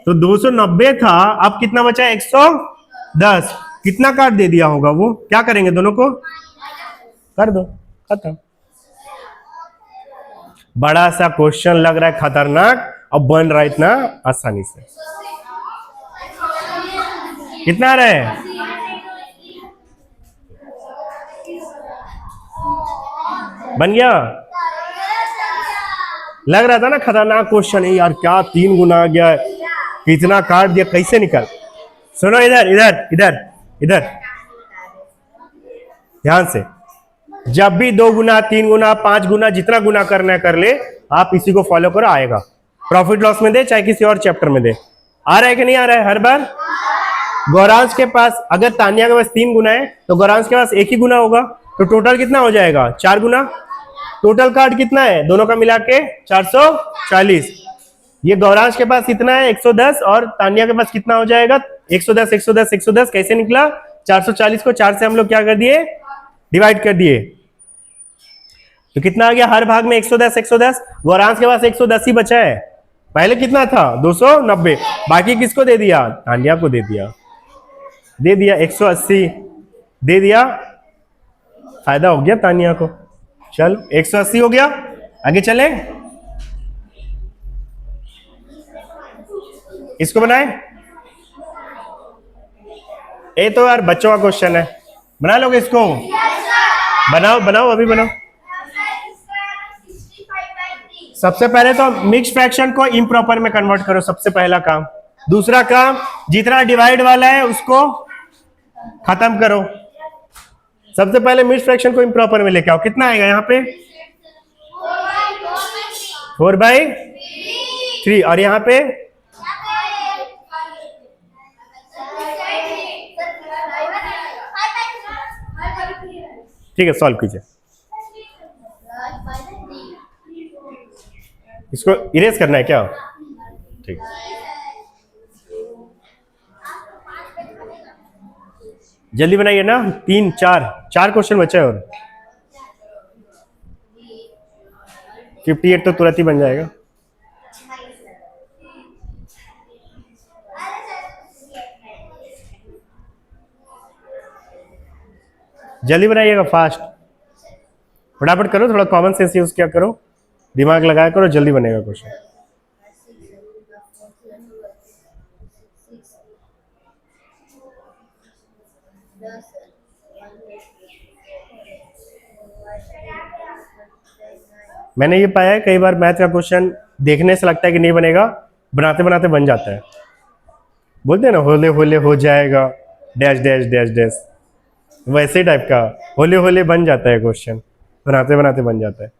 तो 290 था, अब कितना बचा? 110। कितना कार्ड दे दिया होगा वो? क्या करेंगे? दोनों को कर दो, खत्म। बड़ा सा क्वेश्चन लग रहा है खतरनाक, और बन रहा है इतना आसानी से। कितना आ रहा है? बन गया? लग रहा था ना खतरनाक क्वेश्चन है यार, क्या 3 गुना आ गया, कितना काट दिया, कैसे निकल। सुनो इधर इधर इधर इधर ध्यान से। जब भी 2 गुना 3 गुना 5 गुना जितना गुना करना है कर ले, आप इसी को फॉलो करो, आएगा। प्रॉफिट लॉस में दे चाहे किसी और चैप्टर में दे, आ रहा है कि नहीं आ रहा है? हर बार गौरांश के पास, अगर तानिया के पास 3 गुना है तो गौरांश के पास 1 ही गुना होगा, तो टोटल कितना हो जाएगा? 4 गुना। टोटल कार्ड कितना है दोनों का मिला के? 440। ये गौरांश के पास इतना है 110, और तानिया के पास कितना हो जाएगा? 110 110 110। कैसे निकला? 440 को 4 से हम लोग क्या कर दिए? डिवाइड कर दिए। तो कितना आ गया? हर भाग में 110 110। गौरांश के पास 110 ही बचा है। पहले कितना था? 290। बाकी किसको दे दिया? तानिया को दे दिया। 180 दे दिया, फायदा हो गया तानिया को। चलो 180 हो गया, आगे चले। इसको बनाए। ये तो यार बच्चों का क्वेश्चन है, बना लोगे इसको? बनाओ बनाओ, अभी बनाओ। सबसे पहले तो मिक्स फ्रैक्शन को इम्प्रॉपर में कन्वर्ट करो, सबसे पहला काम। दूसरा काम, जितना डिवाइड वाला है उसको खत्म करो। सबसे पहले मिक्स फ्रैक्शन को इम्प्रॉपर में लेके आओ। कितना आएगा यहाँ पे? 4/3। और यहाँ पे ठीक है, सॉल्व कीजिए। इसको इरेज करना है क्या? ठीक, जल्दी बनाइए ना। 3 4 क्वेश्चन बचे और 58 तो तुरंत ही बन जाएगा। जल्दी बनाइएगा, फास्ट, फटाफट करो, थोड़ा कॉमन सेंस यूज क्या करो, दिमाग लगाया करो, जल्दी बनेगा क्वेश्चन। मैंने ये पाया है कई बार मैथ का क्वेश्चन देखने से लगता है कि नहीं बनेगा, बनाते बनाते बन जाता है। बोलते हैं ना होले होले हो जाएगा डैश डैश डैश डैश, वैसे टाइप का होले होले बन जाता है क्वेश्चन, बनाते बनाते बन जाता है।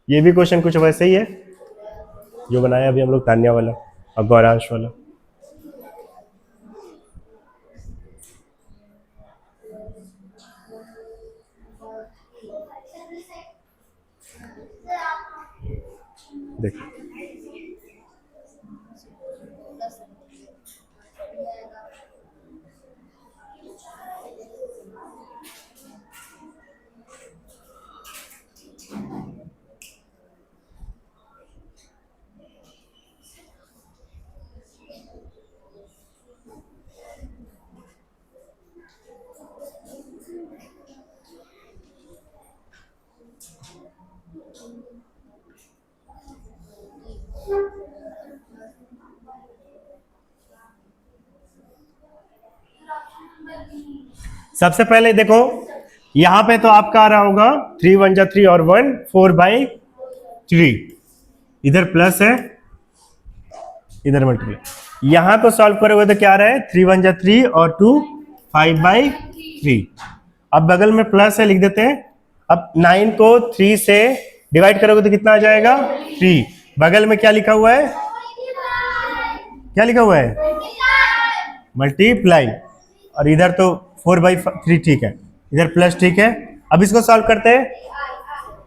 ये भी क्वेश्चन कुछ वैसे ही है जो बनाया अभी हम लोग तान्या वाला और गौरांश वाला। देखो सबसे पहले देखो यहां पे तो आपका आ रहा होगा 3 1 जा 3 और 1 4/3, इधर प्लस है इधर मल्टीप्लाई। यहां तो सॉल्व करोगे तो क्या आ रहा है 3 1 जा 3 और 2 5/3। अब बगल में प्लस है लिख देते हैं। अब 9 को 3 से डिवाइड करोगे तो कितना आ जाएगा 3। बगल में क्या लिखा हुआ है, क्या लिखा हुआ है मल्टीप्लाई, और इधर तो 4/3 ठीक है, इधर प्लस ठीक है। अब इसको सॉल्व करते हैं।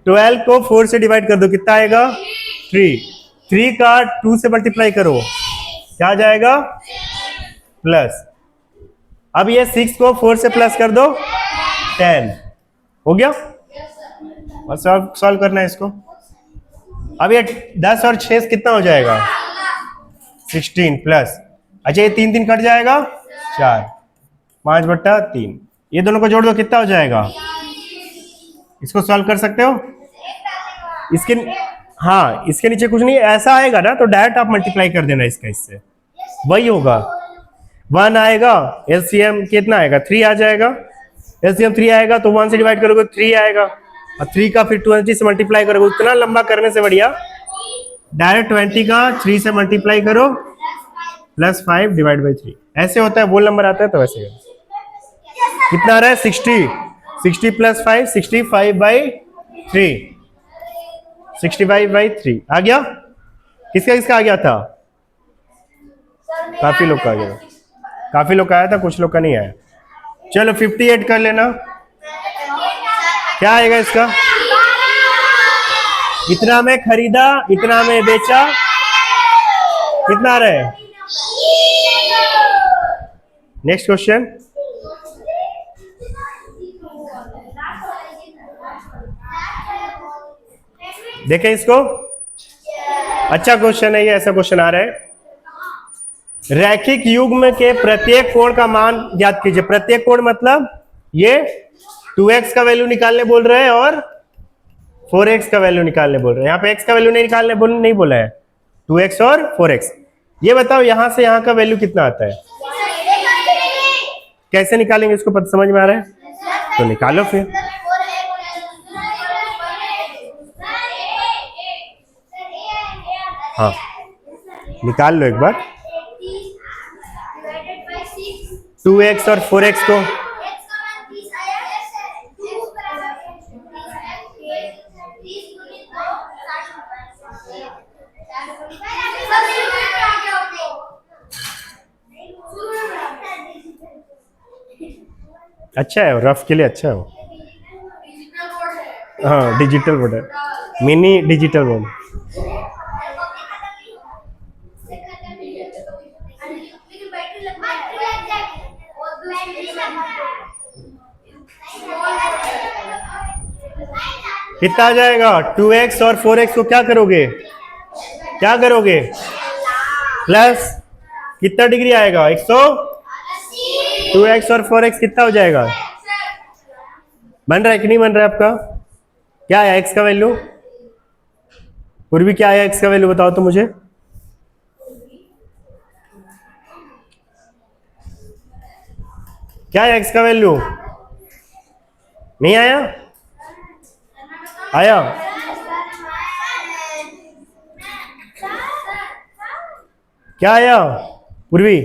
12 को 4 से डिवाइड कर दो कितना आएगा 3। 3 का 2 से मल्टीप्लाई करो क्या आ जाएगा प्लस। अब ये 6 को 4 से प्लस कर दो 10 हो गया। और सॉल्व करना है इसको। अब ये 10 और 6 कितना हो जाएगा 16 प्लस, अच्छा ये 3 3 कट जाएगा 4, 5/3। ये दोनों को जोड़ दो कितना हो जाएगा, इसको सॉल्व कर सकते हो। इसके हाँ इसके नीचे कुछ नहीं, ऐसा आएगा ना तो डायरेक्ट आप मल्टीप्लाई कर देना इसका, इससे वही होगा 1 आएगा, एलसीएम कितना आएगा 3 आ जाएगा, एलसीएम 3 आएगा तो 1 से डिवाइड करोगे 3 आएगा, और 3 का फिर 20 से मल्टीप्लाई करोगे। उतना लंबा करने से बढ़िया डायरेक्ट 20 का 3 से मल्टीप्लाई करो प्लस 5/3। ऐसे होता है, बोल नंबर आता है तो वैसे कितना आ रहा है 60, 60 प्लस 5 65/3, 65/3 आ गया। किसका किसका आ गया था, काफी लोग का आ गया, काफी लोग का आया था, कुछ लोग का नहीं आया। चलो 58 कर लेना, क्या आएगा इसका, इतना में खरीदा इतना में बेचा, कितना आ रहा है। नेक्स्ट क्वेश्चन, देखें इसको, अच्छा क्वेश्चन है ये, ऐसा क्वेश्चन आ रहा है। रैखिक युग्म के प्रत्येक कोण का मान ज्ञात कीजिए। प्रत्येक कोण मतलब ये 2x का वैल्यू निकालने बोल रहे हैं और 4x का वैल्यू निकालने बोल रहे हैं। यहाँ पे x का वैल्यू नहीं निकालने नहीं बोला है, 2x और 4x। ये बताओ यहां से यहां का वैल्यू कितना आता है, कैसे निकालेंगे इसको, पता समझ में आ रहा है तो निकालो फिर। हाँ निकाल लो एक बार 2x और 4x को। अच्छा है, रफ के लिए अच्छा है वो। हाँ डिजिटल बोर्ड है, मिनी डिजिटल बोर्ड। कितना आ जाएगा 2x और 4x को क्या करोगे, क्या करोगे प्लस, कितना डिग्री आएगा 180। 2x और 4x कितना हो जाएगा, बन रहा है कि नहीं बन रहा है आपका। क्या है x का वैल्यू, पूर्वी क्या है x का वैल्यू बताओ तो मुझे। क्या है x का वैल्यू, नहीं आया। आया? क्या आया पूर्वी?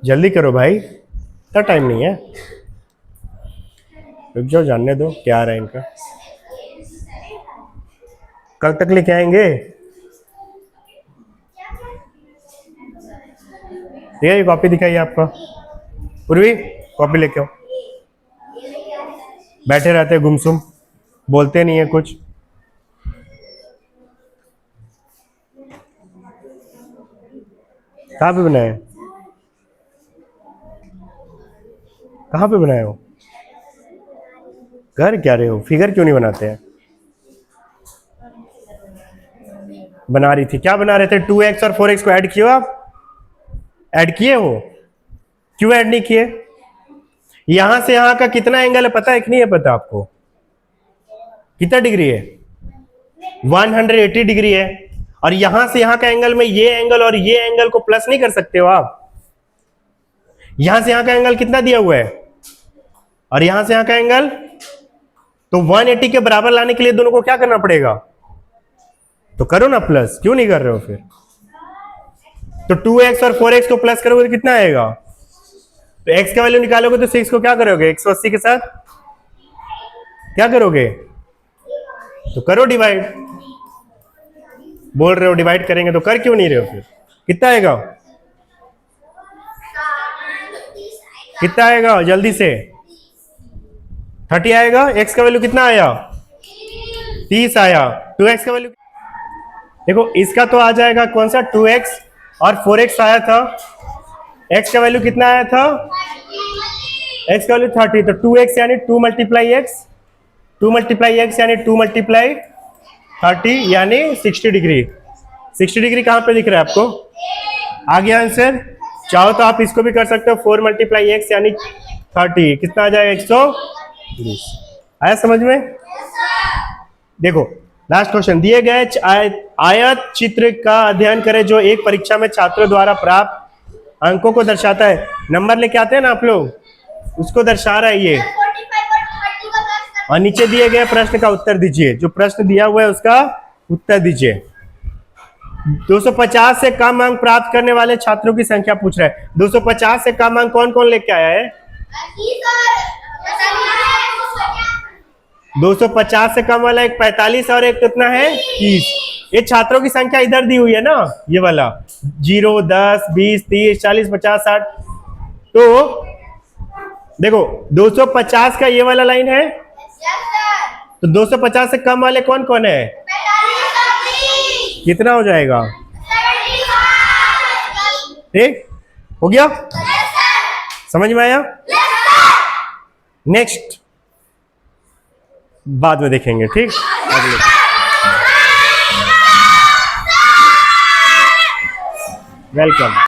जल्दी करो भाई, इतना टाइम नहीं है, रुक जाओ, जानने दो क्या आ रहा है इनका। कल तक लेके आएंगे? ठीक है, ये कॉपी दिखाइए आपका। पूर्वी कॉपी लेके आओ। बैठे रहते गुमसुम, बोलते नहीं है कुछ। कहाँ पे बनाए? कहाँ पे बनाए हो? कर क्या रहे हो? फिगर क्यों नहीं बनाते हैं? बना रही थी, क्या बना रहे थे? 2x और 4x को ऐड किए आप? ऐड किए हो? क्यों ऐड नहीं किए? यहां से यहां का कितना एंगल है पता है कि नहीं है पता आपको? कितना डिग्री है? 180 डिग्री है। और यहां से यहां का एंगल में ये एंगल और ये एंगल को प्लस नहीं कर सकते हो आप? यहां से यहां का एंगल कितना दिया हुआ है और यहां से यहां का एंगल, तो 180 के बराबर लाने के लिए दोनों को क्या करना पड़ेगा? तो करो ना प्लस, क्यों नहीं कर रहे हो फिर? तो 2x और 4x को प्लस करोगे तो कितना आएगा? तो x का वैल्यू निकालोगे तो 6 को क्या करोगे? 180 के साथ क्या करोगे? तो करो डिवाइड। बोल रहे हो डिवाइड करेंगे, तो कर क्यों नहीं रहे हो फिर? कितना आएगा? कितना आएगा जल्दी से? 30 आएगा। x का वैल्यू कितना आया? 30 आया। 2x का वैल्यू देखो, इसका तो आ जाएगा कौन सा? 2x और 4x आया था। x का वैल्यू कितना आया था? x का वैल्यू 30, तो 2x यानी 2 मल्टीप्लाई x, 2 मल्टीप्लाई x यानी 2 मल्टीप्लाई 30 यानी 60 डिग्री। 60 डिग्री कहां पे दिख रहा है आपको? आ गया आंसर? चाहो तो आप इसको भी कर सकते हो, 4 मल्टीप्लाई x यानी 30, कितना आ जाएगा? 120। आया समझ में? देखो लास्ट क्वेश्चन, दिए गए आयत चित्र का अध्ययन करें जो एक परीक्षा में छात्रों द्वारा प्राप्त अंकों को दर्शाता है। नंबर लेके आते हैं ना आप लोग, उसको दर्शा रहा है ये। और नीचे दिए गए प्रश्न का उत्तर दीजिए। जो प्रश्न दिया हुआ है उसका उत्तर दीजिए। 250 से कम अंक प्राप्त करने वाले छात्रों की संख्या पूछ रहा है। 250 से कम अंक कौन कौन लेके आया है? 250 से कम वाला एक 45 और एक कितना है? 30। ये छात्रों की संख्या इधर दी हुई है ना, ये वाला 0, 10, 20, 30, 40, 50, 60। तो देखो 250 का ये वाला लाइन है, तो 250 से कम वाले कौन कौन है? कितना हो जाएगा? ठीक हो गया? समझ में आया? नेक्स्ट बाद में देखेंगे, ठीक? वेलकम।